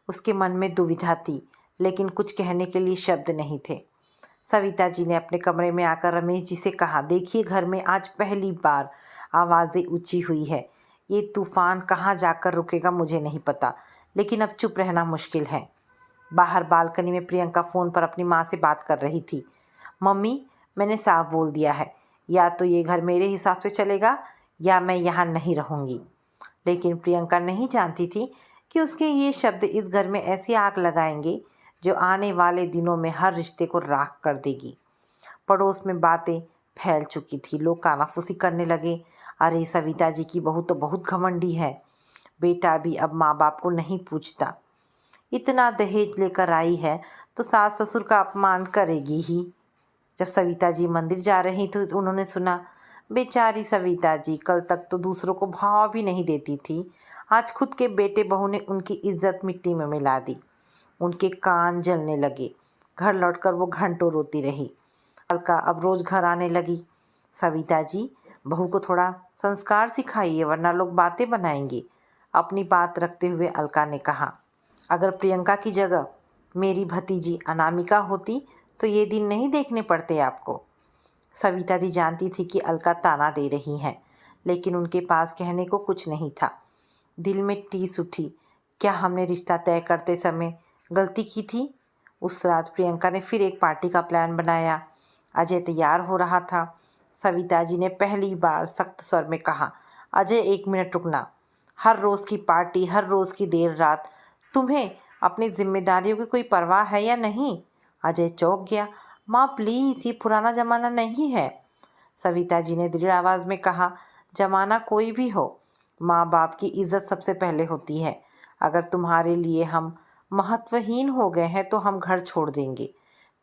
उसके मन में दुविधा थी लेकिन कुछ कहने के लिए शब्द नहीं थे। सविता जी ने अपने कमरे में आकर रमेश जी से कहा, देखिए घर में आज पहली बार आवाज़ें ऊंची हुई है। ये तूफान कहाँ जाकर रुकेगा मुझे नहीं पता, लेकिन अब चुप रहना मुश्किल है। बाहर बालकनी में प्रियंका फ़ोन पर अपनी माँ से बात कर रही थी। मम्मी मैंने साफ बोल दिया है, या तो ये घर मेरे हिसाब से चलेगा या मैं यहाँ नहीं रहूँगी। लेकिन प्रियंका नहीं जानती थी कि उसके ये शब्द इस घर में ऐसी आग लगाएंगे जो आने वाले दिनों में हर रिश्ते को राख कर देगी। पड़ोस में बातें फैल चुकी थी। लोग कानाफूसी करने लगे, अरे सविता जी की बहू तो बहुत घमंडी है, बेटा भी अब माँ बाप को नहीं पूछता, इतना दहेज लेकर आई है तो सास ससुर का अपमान करेगी ही। जब सविता जी मंदिर जा रही थी तो उन्होंने सुना, बेचारी सविता जी कल तक तो दूसरों को भाव भी नहीं देती थी, आज खुद के बेटे बहू ने उनकी इज्जत मिट्टी में मिला दी। उनके कान जलने लगे। घर लौटकर वो घंटों रोती रही। अलका अब रोज़ घर आने लगी। सविता जी बहू को थोड़ा संस्कार सिखाइए वरना लोग बातें बनाएंगे। अपनी बात रखते हुए अलका ने कहा, अगर प्रियंका की जगह मेरी भतीजी अनामिका होती तो ये दिन नहीं देखने पड़ते आपको। सविता जी जानती थी कि अलका ताना दे रही हैं, लेकिन उनके पास कहने को कुछ नहीं था। दिल में टीस उठी, क्या हमने रिश्ता तय करते समय गलती की थी? उस रात प्रियंका ने फिर एक पार्टी का प्लान बनाया। अजय तैयार हो रहा था। सविता जी ने पहली बार सख्त स्वर में कहा। अजय, 1 मिनट रुकना। हर रोज़ की पार्टी, हर रोज़ की देर रात, तुम्हें अपनी जिम्मेदारियों की कोई परवाह है या नहीं? अजय चौंक गया। माँ प्लीज़, ये पुराना ज़माना नहीं है। सविता जी ने दृढ़ आवाज़ में कहा, ज़माना कोई भी हो, माँ बाप की इज़्ज़त सबसे पहले होती है। अगर तुम्हारे लिए हम महत्वहीन हो गए हैं तो हम घर छोड़ देंगे।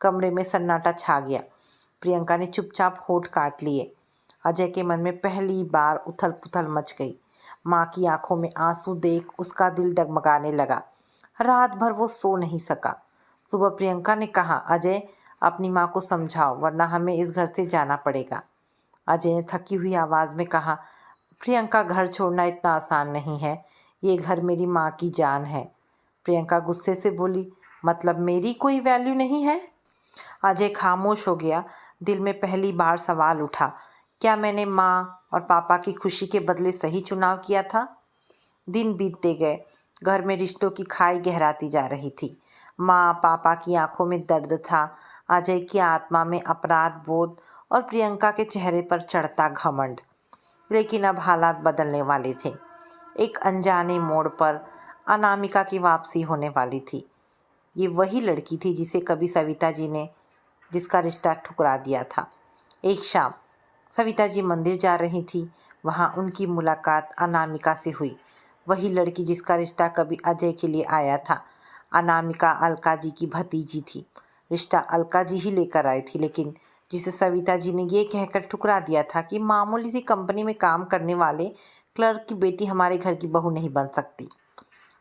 कमरे में सन्नाटा छा गया। प्रियंका ने चुपचाप होठ काट लिए। अजय के मन में पहली बार उथल पुथल मच गई। माँ की आंखों में आंसू देख उसका दिल डगमगाने लगा। रात भर वो सो नहीं सका। सुबह प्रियंका ने कहा, अजय, अपनी माँ को समझाओ वरना हमें इस घर से जाना पड़ेगा। अजय ने थकी हुई आवाज़ में कहा, प्रियंका, घर छोड़ना इतना आसान नहीं है। ये घर मेरी माँ की जान है। प्रियंका गुस्से से बोली, मतलब मेरी कोई वैल्यू नहीं है? अजय खामोश हो गया। दिल में पहली बार सवाल उठा, क्या मैंने माँ और पापा की खुशी के बदले सही चुनाव किया था? दिन बीतते गए। घर में रिश्तों की खाई गहराती जा रही थी। माँ पापा की आंखों में दर्द था, अजय की आत्मा में अपराध बोध और प्रियंका के चेहरे पर चढ़ता घमंड। लेकिन अब हालात बदलने वाले थे। एक अनजाने मोड़ पर अनामिका की वापसी होने वाली थी। ये वही लड़की थी जिसे कभी सविता जी ने जिसका रिश्ता ठुकरा दिया था। एक शाम सविता जी मंदिर जा रही थी। वहाँ उनकी मुलाकात अनामिका से हुई। वही लड़की जिसका रिश्ता कभी अजय के लिए आया था। अनामिका अलका जी की भतीजी थी। रिश्ता अलका जी ही लेकर आई थी, लेकिन जिसे सविता जी ने ये कहकर ठुकरा दिया था कि मामूली सी कंपनी में काम करने वाले क्लर्क की बेटी हमारे घर की बहू नहीं बन सकती।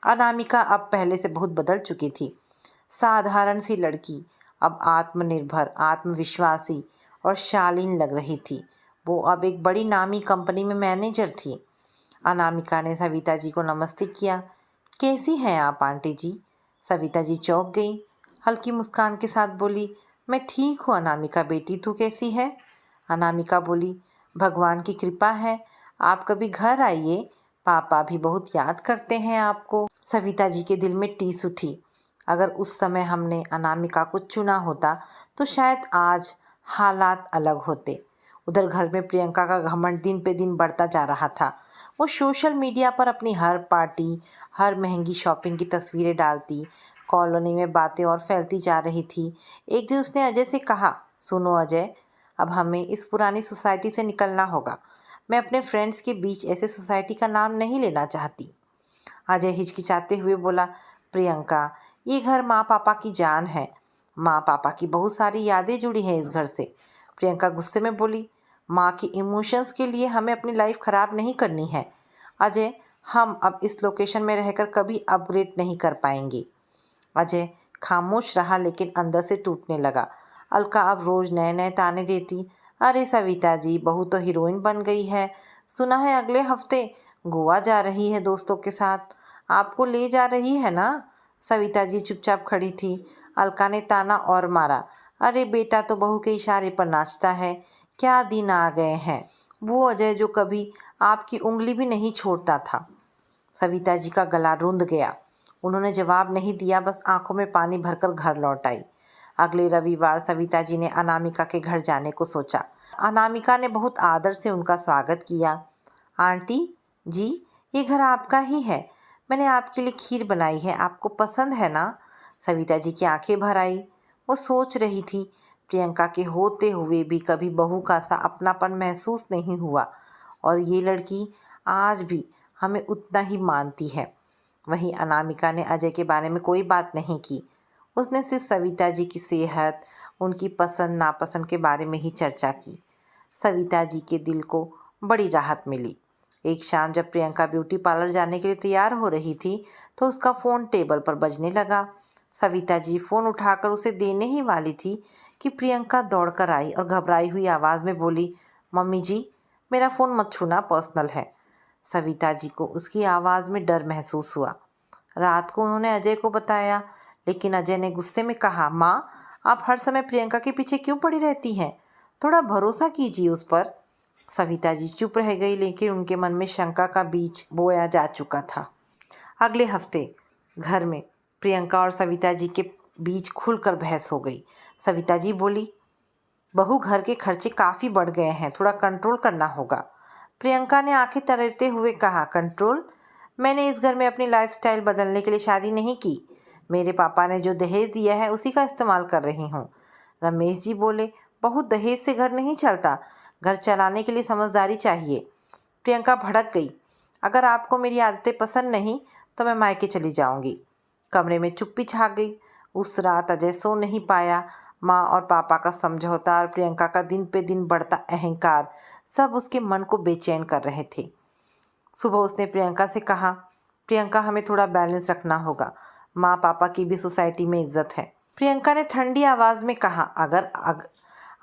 अनामिका अब पहले से बहुत बदल चुकी थी। साधारण सी लड़की अब आत्मनिर्भर, आत्मविश्वासी और शालीन लग रही थी। वो अब एक बड़ी नामी कंपनी में मैनेजर थी। अनामिका ने सविता जी को नमस्ते किया। कैसी हैं आप आंटी जी? सविता जी चौंक गई। हल्की मुस्कान के साथ बोली, मैं ठीक हूँ अनामिका बेटी, तू कैसी है? अनामिका बोली, भगवान की कृपा है। आप कभी घर आइए, पापा भी बहुत याद करते हैं आपको। सविता जी के दिल में टीस उठी। अगर उस समय हमने अनामिका को चुना होता तो शायद आज हालात अलग होते। उधर घर में प्रियंका का घमंड दिन पे दिन बढ़ता जा रहा था। वो सोशल मीडिया पर अपनी हर पार्टी, हर महंगी शॉपिंग की तस्वीरें डालती। कॉलोनी में बातें और फैलती जा रही थी। एक दिन उसने अजय से कहा, सुनो अजय, अब हमें इस पुरानी सोसाइटी से निकलना होगा। मैं अपने फ्रेंड्स के बीच ऐसे सोसाइटी का नाम नहीं लेना चाहती। अजय हिचकिचाते हुए बोला, प्रियंका, ये घर माँ पापा की जान है। माँ पापा की बहुत सारी यादें जुड़ी हैं इस घर से। प्रियंका गुस्से में बोली, माँ की इमोशंस के लिए हमें अपनी लाइफ ख़राब नहीं करनी है। अजय, हम अब इस लोकेशन में रहकर कभी अपग्रेड नहीं कर पाएंगे। अजय खामोश रहा, लेकिन अंदर से टूटने लगा। अलका अब रोज़ नए नए ताने देती, अरे सविता जी, बहू तो हीरोइन बन गई है। सुना है अगले हफ्ते गोवा जा रही है दोस्तों के साथ, आपको ले जा रही है ना? सविता जी चुपचाप खड़ी थी। अलका ने ताना और मारा, अरे बेटा तो बहू के इशारे पर नाचता है। क्या दिन आ गए हैं। वो अजय जो कभी आपकी उंगली भी नहीं छोड़ता था। सविता जी का गला रुंध गया। उन्होंने जवाब नहीं दिया, बस आंखों में पानी भरकर घर लौट आई। अगले रविवार सविता जी ने अनामिका के घर जाने को सोचा। अनामिका ने बहुत आदर से उनका स्वागत किया। आंटी जी, ये घर आपका ही है। मैंने आपके लिए खीर बनाई है, आपको पसंद है ना? सविता जी की आंखें भर आई। वो सोच रही थी, प्रियंका के होते हुए भी कभी बहू का सा अपनापन महसूस नहीं हुआ, और ये लड़की आज भी हमें उतना ही मानती है। वहीं अनामिका ने अजय के बारे में कोई बात नहीं की। उसने सिर्फ सविता जी की सेहत, उनकी पसंद नापसंद के बारे में ही चर्चा की। सविता जी के दिल को बड़ी राहत मिली। एक शाम जब प्रियंका ब्यूटी पार्लर जाने के लिए तैयार हो रही थी तो उसका फ़ोन टेबल पर बजने लगा। सविता जी फ़ोन उठाकर उसे देने ही वाली थी कि प्रियंका दौड़कर आई और घबराई हुई आवाज़ में बोली, मम्मी जी, मेरा फ़ोन मत छूना, पर्सनल है। सविता जी को उसकी आवाज़ में डर महसूस हुआ। रात को उन्होंने अजय को बताया, लेकिन अजय ने गुस्से में कहा, माँ, आप हर समय प्रियंका के पीछे क्यों पड़ी रहती हैं? थोड़ा भरोसा कीजिए उस पर। सविता जी चुप रह गई, लेकिन उनके मन में शंका का बीज बोया जा चुका था। अगले हफ्ते घर में प्रियंका और सविता जी के बीच खुलकर बहस हो गई। सविता जी बोली, बहू घर के खर्चे काफ़ी बढ़ गए हैं, थोड़ा कंट्रोल करना होगा। प्रियंका ने आंखें तरेते हुए कहा, कंट्रोल? मैंने इस घर में अपनी लाइफस्टाइल बदलने के लिए शादी नहीं की। मेरे पापा ने जो दहेज दिया है उसी का इस्तेमाल कर रही हूँ। रमेश जी बोले, बहुत दहेज से घर नहीं चलता, घर चलाने के लिए समझदारी चाहिए। प्रियंका भड़क गई, अगर आपको मेरी आदतें पसंद नहीं तो मैं मायके चली जाऊंगी। कमरे में चुप्पी छा गई। उस रात अजय सो नहीं पाया। माँ और पापा का समझौता और प्रियंका का दिन पे दिन बढ़ता अहंकार सब उसके मन को बेचैन कर रहे थे। सुबह उसने प्रियंका से कहा, प्रियंका हमें थोड़ा बैलेंस रखना होगा, माँ पापा की भी सोसाइटी में इज्जत है। प्रियंका ने ठंडी आवाज़ में कहा,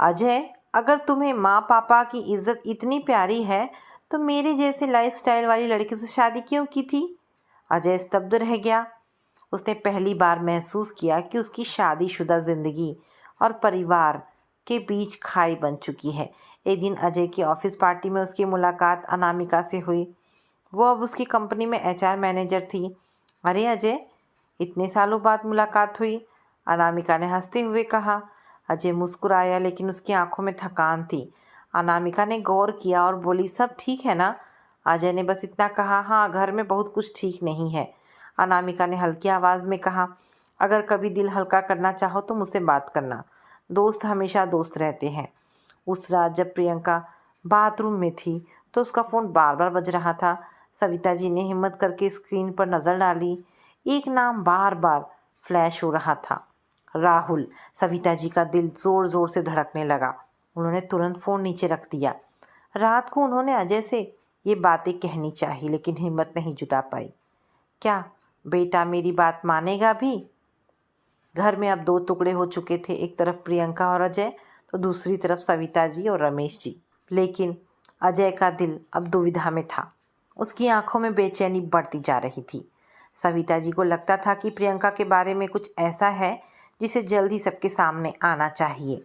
अजय, अगर तुम्हें माँ पापा की इज्जत इतनी प्यारी है तो मेरे जैसे लाइफस्टाइल वाली लड़की से शादी क्यों की थी? अजय स्तब्ध रह गया। उसने पहली बार महसूस किया कि उसकी शादीशुदा ज़िंदगी और परिवार के बीच खाई बन चुकी है। एक दिन अजय की ऑफिस पार्टी में उसकी मुलाकात अनामिका से हुई। वो अब उसकी कंपनी में एचआर मैनेजर थी। अरे अजय, इतने सालों बाद मुलाकात हुई, अनामिका ने हंसते हुए कहा। अजय मुस्कुराया, लेकिन उसकी आंखों में थकान थी। अनामिका ने गौर किया और बोली, सब ठीक है ना? अजय ने बस इतना कहा, हाँ, घर में बहुत कुछ ठीक नहीं है। अनामिका ने हल्की आवाज़ में कहा, अगर कभी दिल हल्का करना चाहो तो मुझसे बात करना, दोस्त हमेशा दोस्त रहते हैं। उस रात जब प्रियंका बाथरूम में थी तो उसका फ़ोन बार बार बज रहा था। सविता जी ने हिम्मत करके स्क्रीन पर नज़र डाली। एक नाम बार बार फ्लैश हो रहा था, राहुल। सविता जी का दिल ज़ोर ज़ोर से धड़कने लगा। उन्होंने तुरंत फ़ोन नीचे रख दिया। रात को उन्होंने अजय से ये बातें कहनी चाहिए, लेकिन हिम्मत नहीं जुटा पाई। क्या बेटा मेरी बात मानेगा भी? घर में अब दो टुकड़े हो चुके थे, एक तरफ प्रियंका और अजय, तो दूसरी तरफ सविता जी और रमेश जी। लेकिन अजय का दिल अब दुविधा में था। उसकी आंखों में बेचैनी बढ़ती जा रही थी। सविता जी को लगता था कि प्रियंका के बारे में कुछ ऐसा है जिसे जल्द ही सबके सामने आना चाहिए,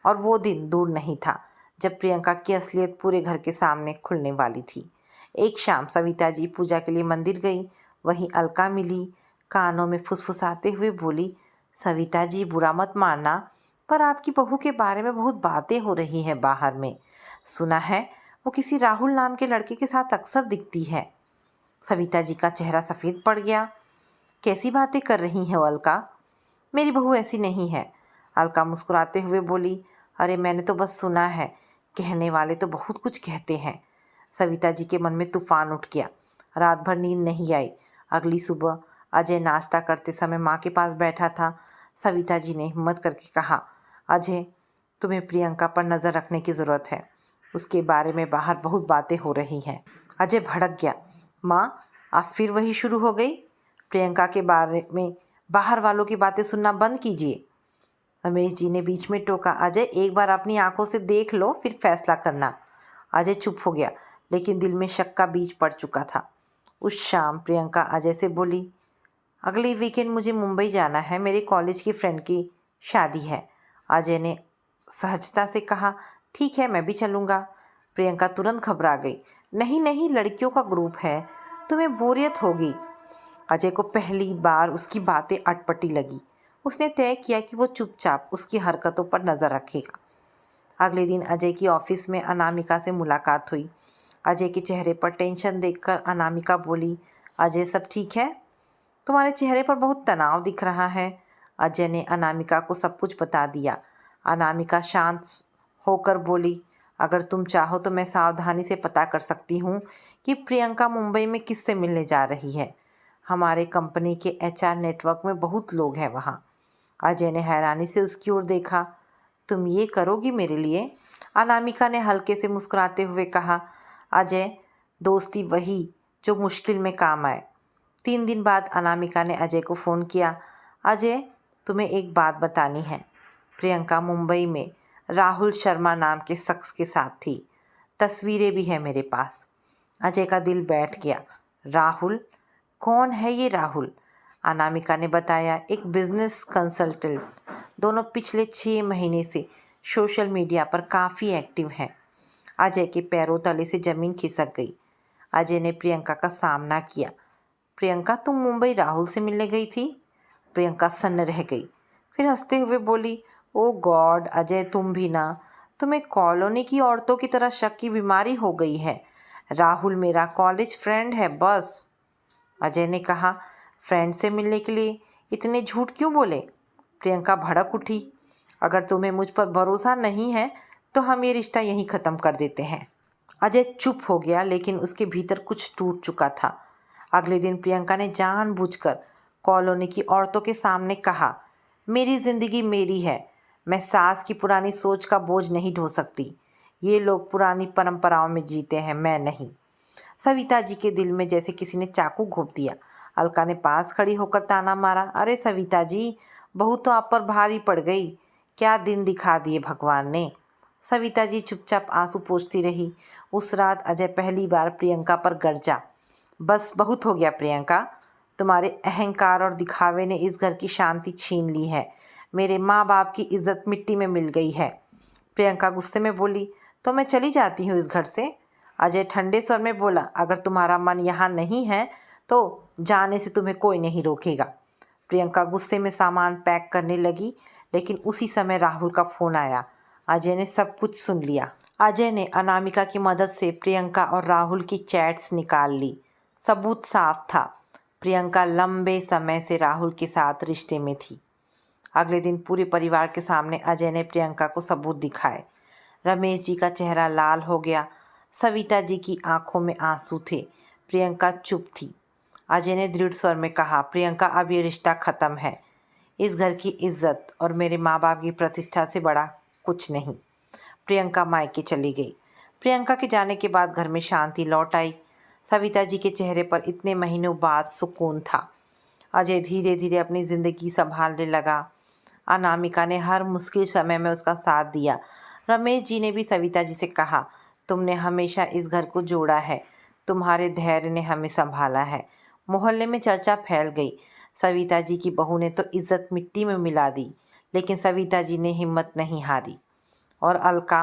और वो दिन दूर नहीं था जब प्रियंका की असलियत पूरे घर के सामने खुलने वाली थी। एक शाम सविता जी पूजा के लिए मंदिर गई। वहीं अलका मिली। कानों में फुसफुसाते हुए बोली, सविता जी, बुरा मत मानना, पर आपकी बहू के बारे में बहुत बातें हो रही हैं बाहर में। सुना है वो किसी राहुल नाम के लड़के के साथ अक्सर दिखती है। सविता जी का चेहरा सफ़ेद पड़ गया। कैसी बातें कर रही हैं अलका? मेरी बहू ऐसी नहीं है। अलका मुस्कुराते हुए बोली, अरे मैंने तो बस सुना है, कहने वाले तो बहुत कुछ कहते हैं। सविता जी के मन में तूफान उठ गया। रात भर नींद नहीं आई। अगली सुबह अजय नाश्ता करते समय माँ के पास बैठा था। सविता जी ने हिम्मत करके कहा, अजय, तुम्हें प्रियंका पर नज़र रखने की ज़रूरत है, उसके बारे में बाहर बहुत बातें हो रही हैं। अजय भड़क गया। माँ, आप फिर वही शुरू हो गई? प्रियंका के बारे में बाहर वालों की बातें सुनना बंद कीजिए। रमेश जी ने बीच में टोका, अजय, एक बार अपनी आंखों से देख लो फिर फैसला करना। अजय चुप हो गया, लेकिन दिल में शक का बीज पड़ चुका था। उस शाम प्रियंका अजय से बोली, अगले वीकेंड मुझे मुंबई जाना है, मेरे कॉलेज की फ्रेंड की शादी है। अजय ने सहजता से कहा, ठीक है, मैं भी चलूँगा। प्रियंका तुरंत घबरा गई, नहीं नहीं, लड़कियों का ग्रुप है, तुम्हें बोरियत होगी। अजय को पहली बार उसकी बातें अटपटी लगी। उसने तय किया कि वो चुपचाप उसकी हरकतों पर नज़र रखेगा। अगले दिन अजय की ऑफिस में अनामिका से मुलाकात हुई। अजय के चेहरे पर टेंशन देखकर अनामिका बोली, अजय, सब ठीक है? तुम्हारे चेहरे पर बहुत तनाव दिख रहा है। अजय ने अनामिका को सब कुछ बता दिया। अनामिका शांत होकर बोली, अगर तुम चाहो तो मैं सावधानी से पता कर सकती हूँ कि प्रियंका मुंबई में किससे मिलने जा रही है। हमारे कंपनी के एचआर नेटवर्क में बहुत लोग हैं वहाँ। अजय ने हैरानी से उसकी ओर देखा। तुम ये करोगी मेरे लिए? अनामिका ने हल्के से मुस्कुराते हुए कहा, अजय, दोस्ती वही जो मुश्किल में काम आए। 3 दिन बाद अनामिका ने अजय को फ़ोन किया। अजय, तुम्हें एक बात बतानी है। प्रियंका मुंबई में राहुल शर्मा नाम के शख्स के साथ थी। तस्वीरें भी हैं मेरे पास। अजय का दिल बैठ गया। राहुल? कौन है ये राहुल? अनामिका ने बताया, एक बिजनेस कंसल्टेंट। दोनों पिछले 6 महीने से सोशल मीडिया पर काफ़ी एक्टिव हैं। अजय के पैरों तले से ज़मीन खिसक गई। अजय ने प्रियंका का सामना किया। प्रियंका, तुम मुंबई राहुल से मिलने गई थी? प्रियंका सन्न रह गई, फिर हंसते हुए बोली, ओ गॉड अजय, तुम भी ना। तुम्हें कॉलोनी की औरतों की तरह शक की बीमारी हो गई है। राहुल मेरा कॉलेज फ्रेंड है बस। अजय ने कहा, फ्रेंड से मिलने के लिए इतने झूठ क्यों बोले? प्रियंका भड़क उठी। अगर तुम्हें मुझ पर भरोसा नहीं है तो हम ये रिश्ता यहीं ख़त्म कर देते हैं। अजय चुप हो गया, लेकिन उसके भीतर कुछ टूट चुका था। अगले दिन प्रियंका ने जानबूझकर कॉलोनी की औरतों के सामने कहा, मेरी ज़िंदगी मेरी है, मैं सास की पुरानी सोच का बोझ नहीं ढो सकती। ये लोग पुरानी परंपराओं में जीते हैं, मैं नहीं। सविता जी के दिल में जैसे किसी ने चाकू घोंप दिया। अलका ने पास खड़ी होकर ताना मारा, अरे सविता जी, बहू तो आप पर भारी पड़ गई। क्या दिन दिखा दिए भगवान ने। सविता जी चुपचाप आंसू पोंछती रही। उस रात अजय पहली बार प्रियंका पर गरजा, बस बहुत हो गया प्रियंका, तुम्हारे अहंकार और दिखावे ने इस घर की शांति छीन ली है। मेरे माँ बाप की इज्जत मिट्टी में मिल गई है। प्रियंका गुस्से में बोली, तो मैं चली जाती हूँ इस घर से। अजय ठंडे स्वर में बोला, अगर तुम्हारा मन यहाँ नहीं है तो जाने से तुम्हें कोई नहीं रोकेगा। प्रियंका गुस्से में सामान पैक करने लगी, लेकिन उसी समय राहुल का फ़ोन आया। अजय ने सब कुछ सुन लिया। अजय ने अनामिका की मदद से प्रियंका और राहुल की चैट्स निकाल ली। सबूत साफ था, प्रियंका लंबे समय से राहुल के साथ रिश्ते में थी। अगले दिन पूरे परिवार के सामने अजय ने प्रियंका को सबूत दिखाए। रमेश जी का चेहरा लाल हो गया, सविता जी की आंखों में आंसू थे, प्रियंका चुप थी। अजय ने दृढ़ स्वर में कहा, प्रियंका अब ये रिश्ता ख़त्म है। इस घर की इज्जत और मेरे माँ बाप की प्रतिष्ठा से बड़ा कुछ नहीं। प्रियंका मायके चली गई। प्रियंका के जाने के बाद घर में शांति लौट आई। सविता जी के चेहरे पर इतने महीनों बाद सुकून था। अजय धीरे धीरे अपनी ज़िंदगी संभालने लगा। अनामिका ने हर मुश्किल समय में उसका साथ दिया। रमेश जी ने भी सविता जी से कहा, तुमने हमेशा इस घर को जोड़ा है, तुम्हारे धैर्य ने हमें संभाला है। मोहल्ले में चर्चा फैल गई, सविता जी की बहू ने तो इज्जत मिट्टी में मिला दी, लेकिन सविता जी ने हिम्मत नहीं हारी। और अलका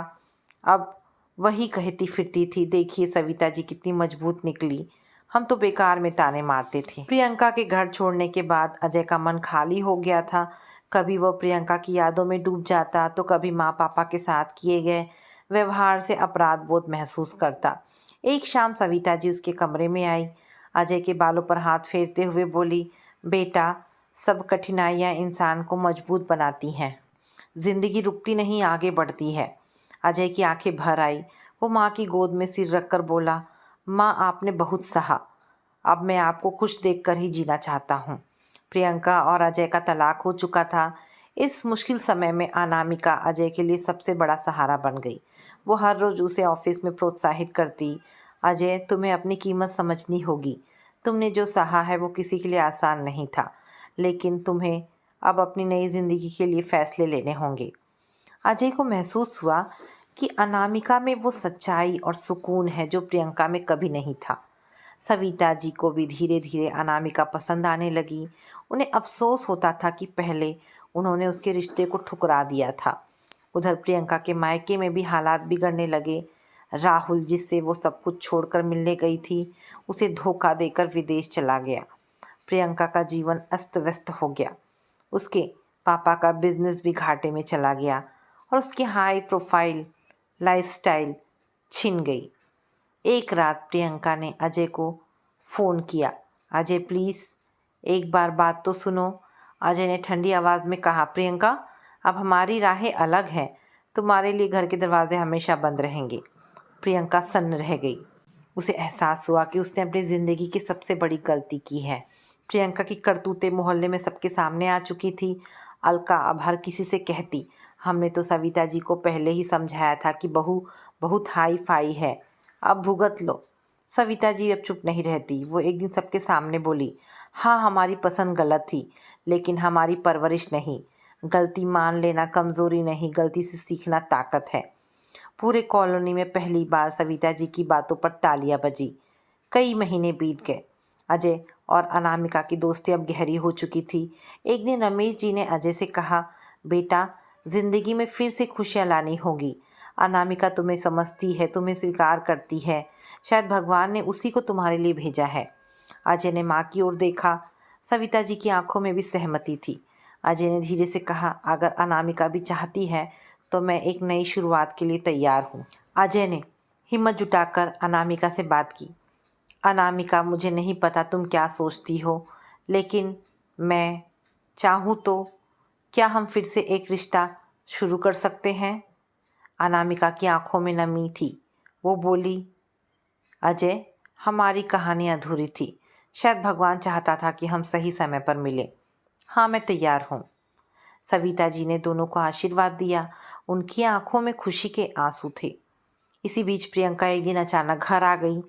अब वही कहती फिरती थी, देखिए सविता जी कितनी मजबूत निकली, हम तो बेकार में ताने मारते थे। प्रियंका के घर छोड़ने के बाद अजय का मन खाली हो गया था। कभी वो प्रियंका की यादों में डूब जाता, तो कभी माँ पापा के साथ किए गए व्यवहार से अपराध बोध महसूस करता। एक शाम सविता जी उसके कमरे में आई। अजय के बालों पर हाथ फेरते हुए बोली, बेटा, सब कठिनाइयाँ इंसान को मजबूत बनाती हैं, जिंदगी रुकती नहीं, आगे बढ़ती है। अजय की आंखें भर आई। वो माँ की गोद में सिर रखकर बोला, माँ आपने बहुत सहा, अब मैं आपको खुश देखकर ही जीना चाहता हूँ। प्रियंका और अजय का तलाक हो चुका था। इस मुश्किल समय में अनामिका अजय के लिए सबसे बड़ा सहारा बन गई। वो हर रोज़ उसे ऑफिस में प्रोत्साहित करती, अजय तुम्हें अपनी कीमत समझनी होगी, तुमने जो सहा है वो किसी के लिए आसान नहीं था, लेकिन तुम्हें अब अपनी नई ज़िंदगी के लिए फ़ैसले लेने होंगे। अजय को महसूस हुआ कि अनामिका में वो सच्चाई और सुकून है जो प्रियंका में कभी नहीं था। सविता जी को भी धीरे धीरे अनामिका पसंद आने लगी। उन्हें अफसोस होता था कि पहले उन्होंने उसके रिश्ते को ठुकरा दिया था। उधर प्रियंका के मायके में भी हालात बिगड़ने लगे। राहुल, जिससे वो सब कुछ छोड़कर मिलने गई थी, उसे धोखा देकर विदेश चला गया। प्रियंका का जीवन अस्त व्यस्त हो गया। उसके पापा का बिजनेस भी घाटे में चला गया और उसकी हाई प्रोफाइल लाइफस्टाइल छिन गई। एक रात प्रियंका ने अजय को फ़ोन किया, अजय प्लीज़ एक बार बात तो सुनो। अजय ने ठंडी आवाज़ में कहा, प्रियंका अब हमारी राहें अलग हैं, तुम्हारे लिए घर के दरवाजे हमेशा बंद रहेंगे। प्रियंका सन्न रह गई। उसे एहसास हुआ कि उसने अपनी ज़िंदगी की सबसे बड़ी गलती की है। प्रियंका की करतूतें मोहल्ले में सबके सामने आ चुकी थी। अलका अब हर किसी से कहती, हमने तो सविता जी को पहले ही समझाया था कि बहू बहुत हाई फाई है, अब भुगत लो। सविता जी अब चुप नहीं रहती। वो एक दिन सबके सामने बोली, हाँ हमारी पसंद गलत थी, लेकिन हमारी परवरिश नहीं। गलती मान लेना कमज़ोरी नहीं, गलती से सीखना ताकत है। पूरे कॉलोनी में पहली बार सविता जी की बातों पर तालियां बजी। कई महीने बीत गए। अजय और अनामिका की दोस्ती अब गहरी हो चुकी थी। एक दिन रमेश जी ने अजय से कहा, बेटा ज़िंदगी में फिर से खुशियाँ लानी होगी। अनामिका तुम्हें समझती है, तुम्हें स्वीकार करती है, शायद भगवान ने उसी को तुम्हारे लिए भेजा है। अजय ने माँ की ओर देखा। सविता जी की आंखों में भी सहमति थी। अजय ने धीरे से कहा, अगर अनामिका भी चाहती है तो मैं एक नई शुरुआत के लिए तैयार हूँ। अजय ने हिम्मत जुटाकर अनामिका से बात की। अनामिका, मुझे नहीं पता तुम क्या सोचती हो, लेकिन मैं चाहूँ तो क्या हम फिर से एक रिश्ता शुरू कर सकते हैं? अनामिका की आंखों में नमी थी। वो बोली, अजय, हमारी कहानी अधूरी थी। शायद भगवान चाहता था कि हम सही समय पर मिले। हाँ, मैं तैयार हूँ। सविता जी ने दोनों को आशीर्वाद दिया। उनकी आंखों में खुशी के आंसू थे। इसी बीच प्रियंका एक दिन अचानक घर आ गई।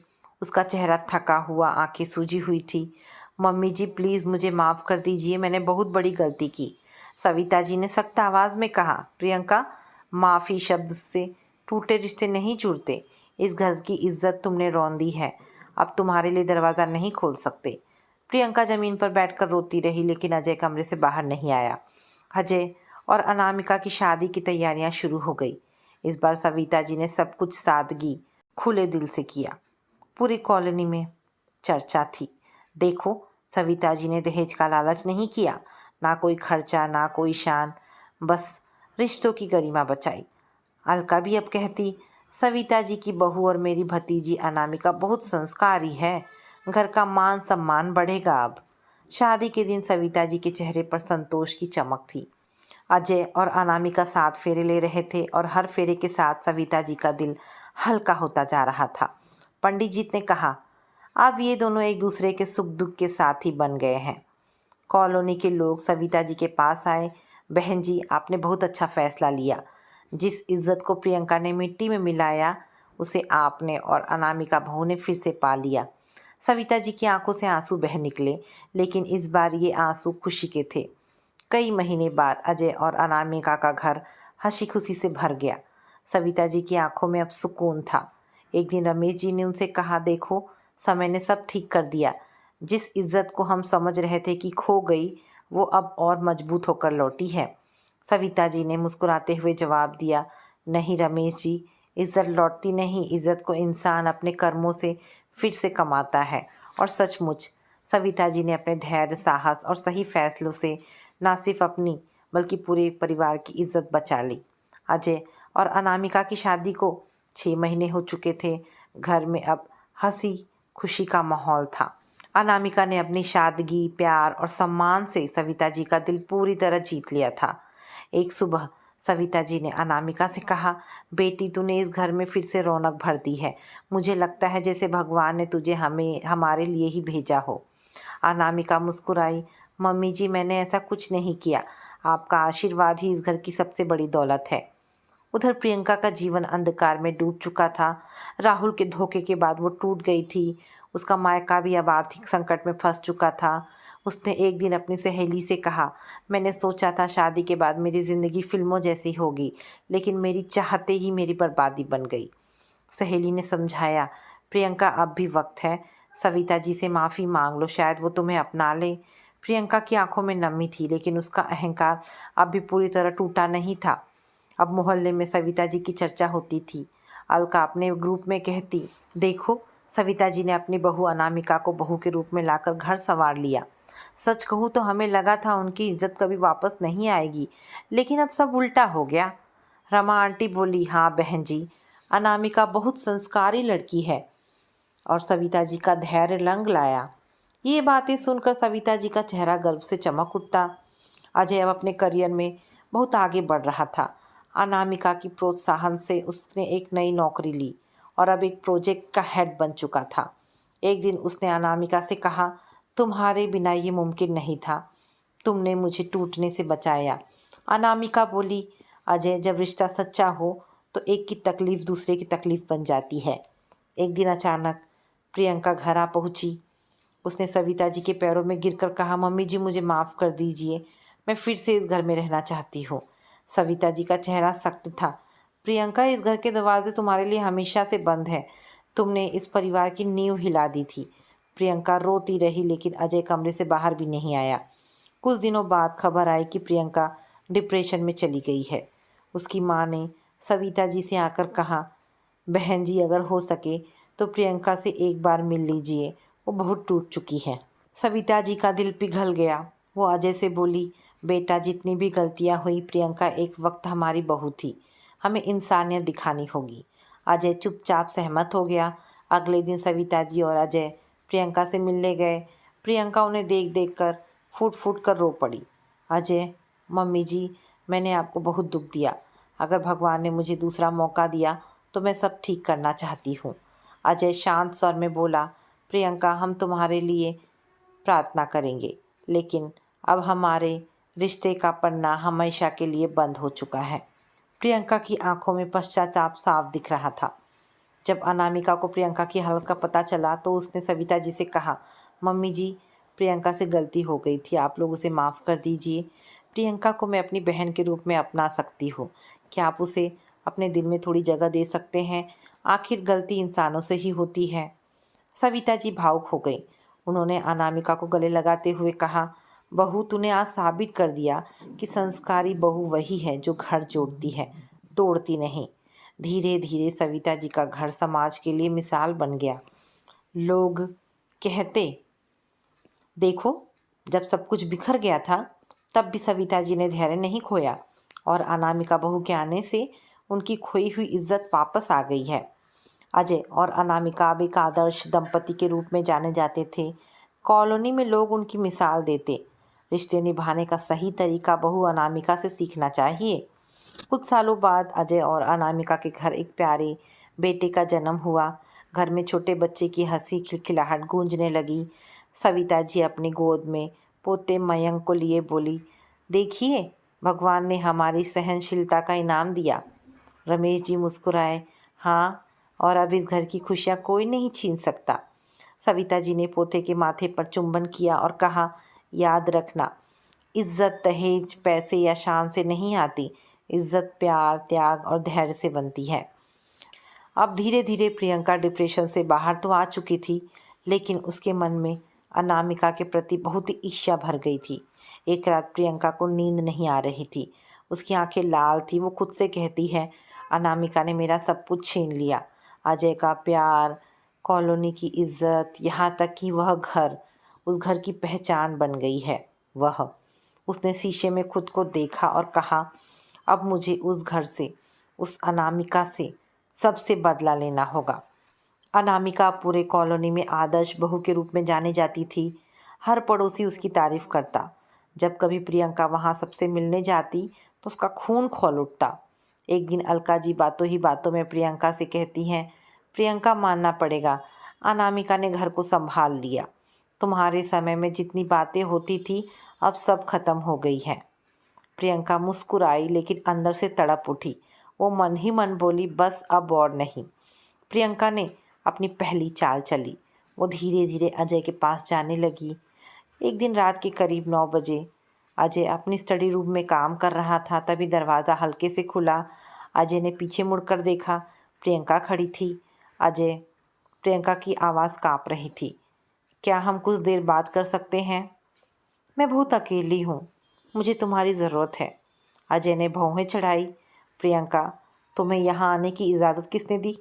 उसका चेहरा थका हुआ, आंखें सूजी हुई थी। मम्मी जी, प्लीज़ मुझे माफ़ कर दीजिए, मैंने बहुत बड़ी गलती की। सविता जी ने सख्त आवाज़ में कहा। प्रियंका, माफ़ी शब्द से टूटे रिश्ते नहीं जुड़ते। इस घर की इज्जत तुमने रौंदी है। अब तुम्हारे लिए दरवाज़ा नहीं खोल सकते। प्रियंका ज़मीन पर बैठकर रोती रही, लेकिन अजय कमरे से बाहर नहीं आया। अजय और अनामिका की शादी की तैयारियां शुरू हो गई। इस बार सविता जी ने सब कुछ सादगी, खुले दिल से किया। पूरी कॉलोनी में चर्चा थी। देखो, सविता जी ने दहेज का लालच नहीं किया, ना कोई खर्चा, ना कोई शान, बस रिश्तों की गरिमा बचाई। अलका भी अब कहती, सविता जी की बहू और मेरी भतीजी अनामिका बहुत संस्कारी है, घर का मान सम्मान बढ़ेगा अब। शादी के दिन सविता जी के चेहरे पर संतोष की चमक थी। अजय और अनामिका साथ फेरे ले रहे थे और हर फेरे के साथ सविता जी का दिल हल्का होता जा रहा था। पंडित जी ने कहा, अब ये दोनों एक दूसरे के सुख दुख के साथी बन गए हैं। कॉलोनी के लोग सविता जी के पास आए। बहन जी, आपने बहुत अच्छा फैसला लिया। जिस इज्जत को प्रियंका ने मिट्टी में मिलाया, उसे आपने और अनामिका बहू ने फिर से पा लिया। सविता जी की आंखों से आंसू बह निकले, लेकिन इस बार ये आंसू खुशी के थे। कई महीने बाद अजय और अनामिका का घर हंसी खुशी से भर गया। सविता जी की आंखों में अब सुकून था। एक दिन रमेश जी ने उनसे कहा, देखो, समय ने सब ठीक कर दिया। जिस इज्जत को हम समझ रहे थे कि खो गई, वो अब और मजबूत होकर लौटी है। सविता जी ने मुस्कुराते हुए जवाब दिया, नहीं रमेश जी, इज्जत लौटती नहीं, इज्जत को इंसान अपने कर्मों से फिर से कमाता है। और सचमुच सविता जी ने अपने धैर्य, साहस और सही फैसलों से ना सिर्फ अपनी बल्कि पूरे परिवार की इज्जत बचा ली। अजय और अनामिका की शादी को 6 महीने हो चुके थे। घर में अब हंसी खुशी का माहौल था। अनामिका ने अपनी सादगी, प्यार और सम्मान से सविता जी का दिल पूरी तरह जीत लिया था। एक सुबह सविता जी ने अनामिका से कहा, बेटी, तूने इस घर में फिर से रौनक भर दी है। मुझे लगता है जैसे भगवान ने तुझे हमारे लिए ही भेजा हो। अनामिका मुस्कुराई, मम्मी जी, मैंने ऐसा कुछ नहीं किया। आपका आशीर्वाद ही इस घर की सबसे बड़ी दौलत है। उधर प्रियंका का जीवन अंधकार में डूब चुका था। राहुल के धोखे के बाद वो टूट गई थी। उसका मायका भी अब आर्थिक संकट में फंस चुका था। उसने एक दिन अपनी सहेली से कहा, मैंने सोचा था शादी के बाद मेरी ज़िंदगी फिल्मों जैसी होगी, लेकिन मेरी चाहते ही मेरी बर्बादी बन गई। सहेली ने समझाया, प्रियंका, अब भी वक्त है। सविता जी से माफ़ी मांग लो, शायद वो तुम्हें अपना ले। प्रियंका की आंखों में नमी थी, लेकिन उसका अहंकार अब भी पूरी तरह टूटा नहीं था। अब मोहल्ले में सविता जी की चर्चा होती थी। अलका अपने ग्रुप में कहती, देखो, सविता जी ने अपनी बहू अनामिका को बहू के रूप में लाकर घर संवार लिया। सच कहूँ तो हमें लगा था उनकी इज्जत कभी वापस नहीं आएगी, लेकिन अब सब उल्टा हो गया। रमा आंटी बोली, हाँ बहन जी, अनामिका बहुत संस्कारी लड़की है। और सविता जी का धैर्य रंग लाया। ये बातें सुनकर सविता जी का चेहरा गर्व से चमक उठता। अजय अब अपने करियर में बहुत आगे बढ़ रहा था। अनामिका की प्रोत्साहन से उसने एक नई नौकरी ली और अब एक प्रोजेक्ट का हेड बन चुका था। एक दिन उसने अनामिका से कहा, तुम्हारे बिना ये मुमकिन नहीं था, तुमने मुझे टूटने से बचाया। अनामिका बोली, अजय, जब रिश्ता सच्चा हो तो एक की तकलीफ़ दूसरे की तकलीफ़ बन जाती है। एक दिन अचानक प्रियंका घर आ पहुंची। उसने सविता जी के पैरों में गिरकर कहा, मम्मी जी, मुझे माफ़ कर दीजिए, मैं फिर से इस घर में रहना चाहती हूँ। सविता जी का चेहरा सख्त था। प्रियंका, इस घर के दरवाजे तुम्हारे लिए हमेशा से बंद हैं। तुमने इस परिवार की नींव हिला दी थी। प्रियंका रोती रही, लेकिन अजय कमरे से बाहर भी नहीं आया। कुछ दिनों बाद खबर आई कि प्रियंका डिप्रेशन में चली गई है। उसकी माँ ने सविता जी से आकर कहा, बहन जी, अगर हो सके तो प्रियंका से एक बार मिल लीजिए, वो बहुत टूट चुकी है। सविता जी का दिल पिघल गया। वो अजय से बोली, बेटा, जितनी भी गलतियां हुई, प्रियंका एक वक्त हमारी बहू थी, हमें इंसानियत दिखानी होगी। अजय चुपचाप सहमत हो गया। अगले दिन सविता जी और अजय प्रियंका से मिलने गए। प्रियंका उन्हें देख देख कर फूट फूट कर रो पड़ी। अजय, मम्मी जी, मैंने आपको बहुत दुख दिया। अगर भगवान ने मुझे दूसरा मौका दिया तो मैं सब ठीक करना चाहती हूँ। अजय शांत स्वर में बोला, प्रियंका, हम तुम्हारे लिए प्रार्थना करेंगे, लेकिन अब हमारे रिश्ते का पन्ना हमेशा के लिए बंद हो चुका है। प्रियंका की आंखों में पश्चाताप साफ दिख रहा था। जब अनामिका को प्रियंका की हालत का पता चला तो उसने सविता जी से कहा, मम्मी जी, प्रियंका से गलती हो गई थी, आप लोग उसे माफ़ कर दीजिए। प्रियंका को मैं अपनी बहन के रूप में अपना सकती हूँ। क्या आप उसे अपने दिल में थोड़ी जगह दे सकते हैं? आखिर गलती इंसानों से ही होती है। सविता जी भावुक हो गई। उन्होंने अनामिका को गले लगाते हुए कहा, बहू, तूने आज साबित कर दिया कि संस्कारी बहू वही है जो घर जोड़ती है, तोड़ती नहीं। धीरे धीरे सविता जी का घर समाज के लिए मिसाल बन गया। लोग कहते, देखो, जब सब कुछ बिखर गया था तब भी सविता जी ने धैर्य नहीं खोया और अनामिका बहू के आने से उनकी खोई हुई इज्जत वापस आ गई है। अजय और अनामिका अब एक आदर्श दंपति के रूप में जाने जाते थे। कॉलोनी में लोग उनकी मिसाल देते। रिश्ते निभाने का सही तरीका बहू अनामिका से सीखना चाहिए। कुछ सालों बाद अजय और अनामिका के घर एक प्यारे बेटे का जन्म हुआ। घर में छोटे बच्चे की हंसी खिलखिलाहट गूंजने लगी। सविता जी अपनी गोद में पोते मयंक को लिए बोली, देखिए, भगवान ने हमारी सहनशीलता का इनाम दिया। रमेश जी मुस्कुराए, हाँ, और अब इस घर की खुशियाँ कोई नहीं छीन सकता। सविता जी ने पोते के माथे पर चुंबन किया और कहा, याद रखना, इज्जत दहेज, पैसे या शान से नहीं आती। इज्जत प्यार, त्याग और धैर्य से बनती है। अब धीरे धीरे प्रियंका डिप्रेशन से बाहर तो आ चुकी थी, लेकिन उसके मन में अनामिका के प्रति बहुत ही ईर्ष्या भर गई थी। एक रात प्रियंका को नींद नहीं आ रही थी। उसकी आंखें लाल थी। वो खुद से कहती है, अनामिका ने मेरा सब कुछ छीन लिया। अजय का प्यार, कॉलोनी की इज्जत, यहाँ तक कि वह घर, उस घर की पहचान बन गई है। उसने शीशे में खुद को देखा और कहा, अब मुझे उस घर से, उस अनामिका से सबसे बदला लेना होगा। अनामिका पूरे कॉलोनी में आदर्श बहू के रूप में जानी जाती थी। हर पड़ोसी उसकी तारीफ करता। जब कभी प्रियंका वहाँ सबसे मिलने जाती तो उसका खून खौल उठता। एक दिन अलका जी बातों ही बातों में प्रियंका से कहती हैं, प्रियंका, मानना पड़ेगा, अनामिका ने घर को संभाल लिया। तुम्हारे समय में जितनी बातें होती थी अब सब खत्म हो गई है। प्रियंका मुस्कुराई, लेकिन अंदर से तड़प उठी। वो मन ही मन बोली, बस अब और नहीं। प्रियंका ने अपनी पहली चाल चली। वो धीरे धीरे अजय के पास जाने लगी। एक दिन रात के करीब 9 बजे अजय अपनी स्टडी रूम में काम कर रहा था। तभी दरवाज़ा हल्के से खुला। अजय ने पीछे मुड़कर देखा। प्रियंका खड़ी थी। अजय, प्रियंका की आवाज़ काँप रही थी, क्या हम कुछ देर बात कर सकते हैं? मैं बहुत अकेली हूँ, मुझे तुम्हारी ज़रूरत है। अजय ने भौहें चढ़ाई। प्रियंका, तुम्हें यहाँ आने की इजाज़त किसने दी?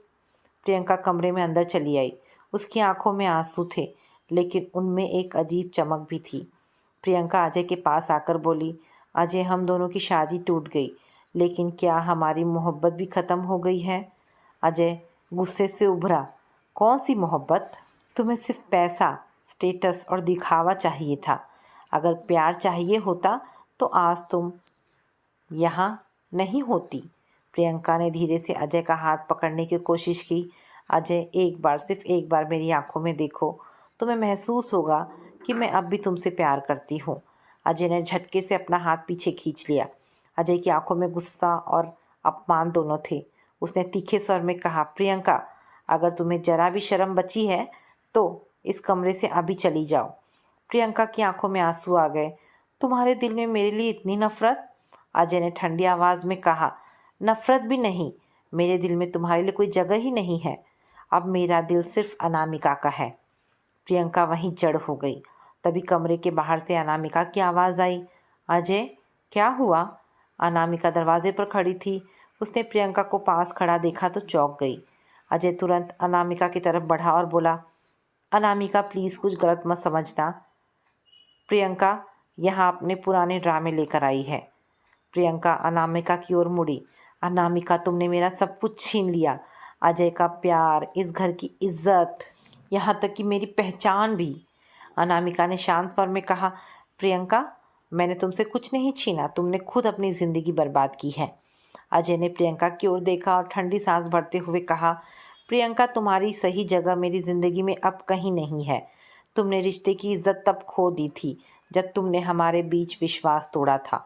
प्रियंका कमरे में अंदर चली आई। उसकी आंखों में आंसू थे, लेकिन उनमें एक अजीब चमक भी थी। प्रियंका अजय के पास आकर बोली, अजय, हम दोनों की शादी टूट गई, लेकिन क्या हमारी मोहब्बत भी ख़त्म हो गई है? अजय गुस्से से उभरा, कौन सी मोहब्बत? तुम्हें सिर्फ पैसा, स्टेटस और दिखावा चाहिए था। अगर प्यार चाहिए होता तो आज तुम यहाँ नहीं होती। प्रियंका ने धीरे से अजय का हाथ पकड़ने की कोशिश की। अजय, एक बार, सिर्फ एक बार मेरी आंखों में देखो, तुम्हें महसूस होगा कि मैं अब भी तुमसे प्यार करती हूँ। अजय ने झटके से अपना हाथ पीछे खींच लिया। अजय की आंखों में गुस्सा और अपमान दोनों थे। उसने तीखे स्वर में कहा, प्रियंका, अगर तुम्हें जरा भी शर्म बची है तो इस कमरे से अभी चली जाओ। प्रियंका की आंखों में आंसू आ गए। तुम्हारे दिल में मेरे लिए इतनी नफरत? अजय ने ठंडी आवाज़ में कहा, नफरत भी नहीं, मेरे दिल में तुम्हारे लिए कोई जगह ही नहीं है। अब मेरा दिल सिर्फ अनामिका का है। प्रियंका वहीं जड़ हो गई। तभी कमरे के बाहर से अनामिका की आवाज़ आई, अजय, क्या हुआ? अनामिका दरवाजे पर खड़ी थी। उसने प्रियंका को पास खड़ा देखा तो चौंक गई। अजय तुरंत अनामिका की तरफ बढ़ा और बोला, अनामिका, प्लीज़ कुछ गलत मत समझना। प्रियंका, यहाँ अपने पुराने ड्रामे लेकर आई है। प्रियंका अनामिका की ओर मुड़ी। अनामिका, तुमने मेरा सब कुछ छीन लिया, अजय का प्यार, इस घर की इज्जत, यहाँ तक कि मेरी पहचान भी। अनामिका ने शांत स्वर में कहा, प्रियंका, मैंने तुमसे कुछ नहीं छीना, तुमने खुद अपनी ज़िंदगी बर्बाद की है। अजय ने प्रियंका की ओर देखा और ठंडी सांस भरते हुए कहा, प्रियंका, तुम्हारी सही जगह मेरी ज़िंदगी में अब कहीं नहीं है। तुमने रिश्ते की इज्जत तब खो दी थी जब तुमने हमारे बीच विश्वास तोड़ा था।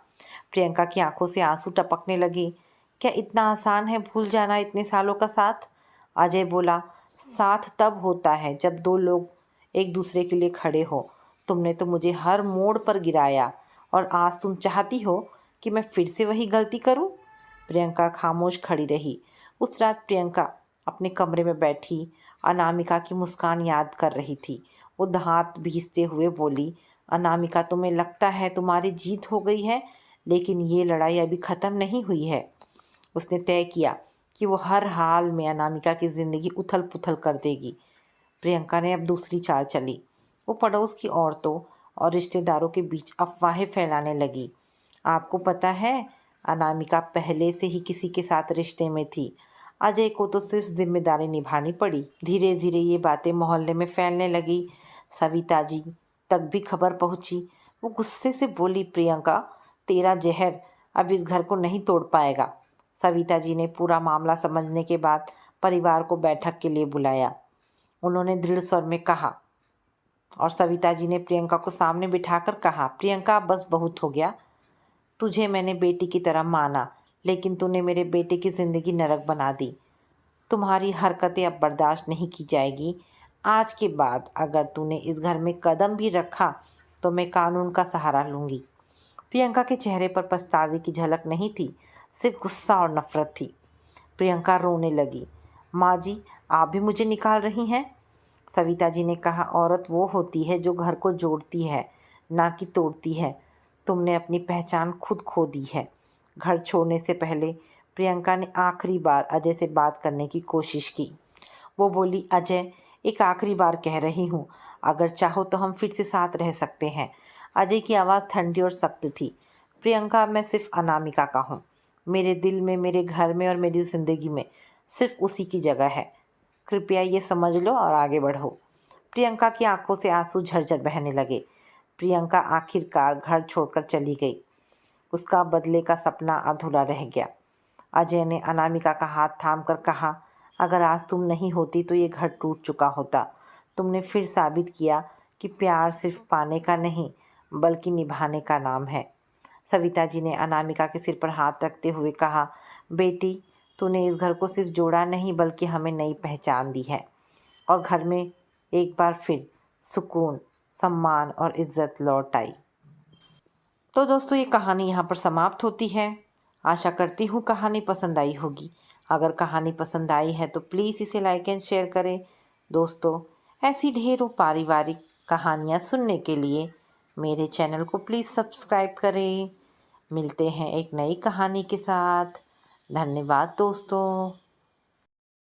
प्रियंका की आंखों से आंसू टपकने लगे। क्या इतना आसान है भूल जाना इतने सालों का साथ? अजय बोला, साथ तब होता है जब दो लोग एक दूसरे के लिए खड़े हो। तुमने तो मुझे हर मोड़ पर गिराया और आज तुम चाहती हो कि मैं फिर से वही गलती करूं? प्रियंका खामोश खड़ी रही। उस रात प्रियंका अपने कमरे में बैठी अनामिका की मुस्कान याद कर रही थी। वो दांत भींचते हुए बोली, अनामिका, तुम्हें लगता है तुम्हारी जीत हो गई है, लेकिन ये लड़ाई अभी ख़त्म नहीं हुई है। उसने तय किया कि वो हर हाल में अनामिका की ज़िंदगी उथल पुथल कर देगी। प्रियंका ने अब दूसरी चाल चली। वो पड़ोस की औरतों और रिश्तेदारों के बीच अफवाहें फैलाने लगी। आपको पता है, अनामिका पहले से ही किसी के साथ रिश्ते में थी। अजय को तो सिर्फ जिम्मेदारी निभानी पड़ी। धीरे धीरे ये बातें मोहल्ले में फैलने लगी। सविता जी तक भी खबर पहुंची। वो गुस्से से बोली, प्रियंका, तेरा जहर अब इस घर को नहीं तोड़ पाएगा। सविता जी ने पूरा मामला समझने के बाद परिवार को बैठक के लिए बुलाया। उन्होंने दृढ़ स्वर में कहा और सविता जी ने प्रियंका को सामने बिठाकर कहा, प्रियंका, बस बहुत हो गया। तुझे मैंने बेटी की तरह माना, लेकिन तूने मेरे बेटे की ज़िंदगी नरक बना दी। तुम्हारी हरकतें अब बर्दाश्त नहीं की जाएगी। आज के बाद अगर तूने इस घर में कदम भी रखा तो मैं कानून का सहारा लूँगी। प्रियंका के चेहरे पर पछतावे की झलक नहीं थी, सिर्फ गुस्सा और नफरत थी। प्रियंका रोने लगी। माँ जी, आप भी मुझे निकाल रही हैं? सविता जी ने कहा, औरत वो होती है जो घर को जोड़ती है, ना कि तोड़ती है। तुमने अपनी पहचान खुद खो दी है। घर छोड़ने से पहले प्रियंका ने आखिरी बार अजय से बात करने की कोशिश की। वो बोली, अजय, एक आखिरी बार कह रही हूँ, अगर चाहो तो हम फिर से साथ रह सकते हैं। अजय की आवाज़ ठंडी और सख्त थी। प्रियंका, मैं सिर्फ अनामिका का हूँ। मेरे दिल में, मेरे घर में और मेरी ज़िंदगी में सिर्फ उसी की जगह है। कृपया ये समझ लो और आगे बढ़ो। प्रियंका की आंखों से आंसू झरझर बहने लगे। प्रियंका आखिरकार घर छोड़कर चली गई। उसका बदले का सपना अधूरा रह गया। अजय ने अनामिका का हाथ थामकर कहा, अगर आज तुम नहीं होती तो ये घर टूट चुका होता। तुमने फिर साबित किया कि प्यार सिर्फ पाने का नहीं, बल्कि निभाने का नाम है। सविता जी ने अनामिका के सिर पर हाथ रखते हुए कहा, बेटी, तूने इस घर को सिर्फ जोड़ा नहीं, बल्कि हमें नई पहचान दी है। और घर में एक बार फिर सुकून, सम्मान और इज्जत लौट आई। तो दोस्तों, ये कहानी यहाँ पर समाप्त होती है। आशा करती हूँ कहानी पसंद आई होगी। अगर कहानी पसंद आई है तो प्लीज़ इसे लाइक एंड शेयर करें। दोस्तों, ऐसी ढेरों पारिवारिक कहानियाँ सुनने के लिए मेरे चैनल को प्लीज़ सब्सक्राइब करें। मिलते हैं एक नई कहानी के साथ। धन्यवाद दोस्तों।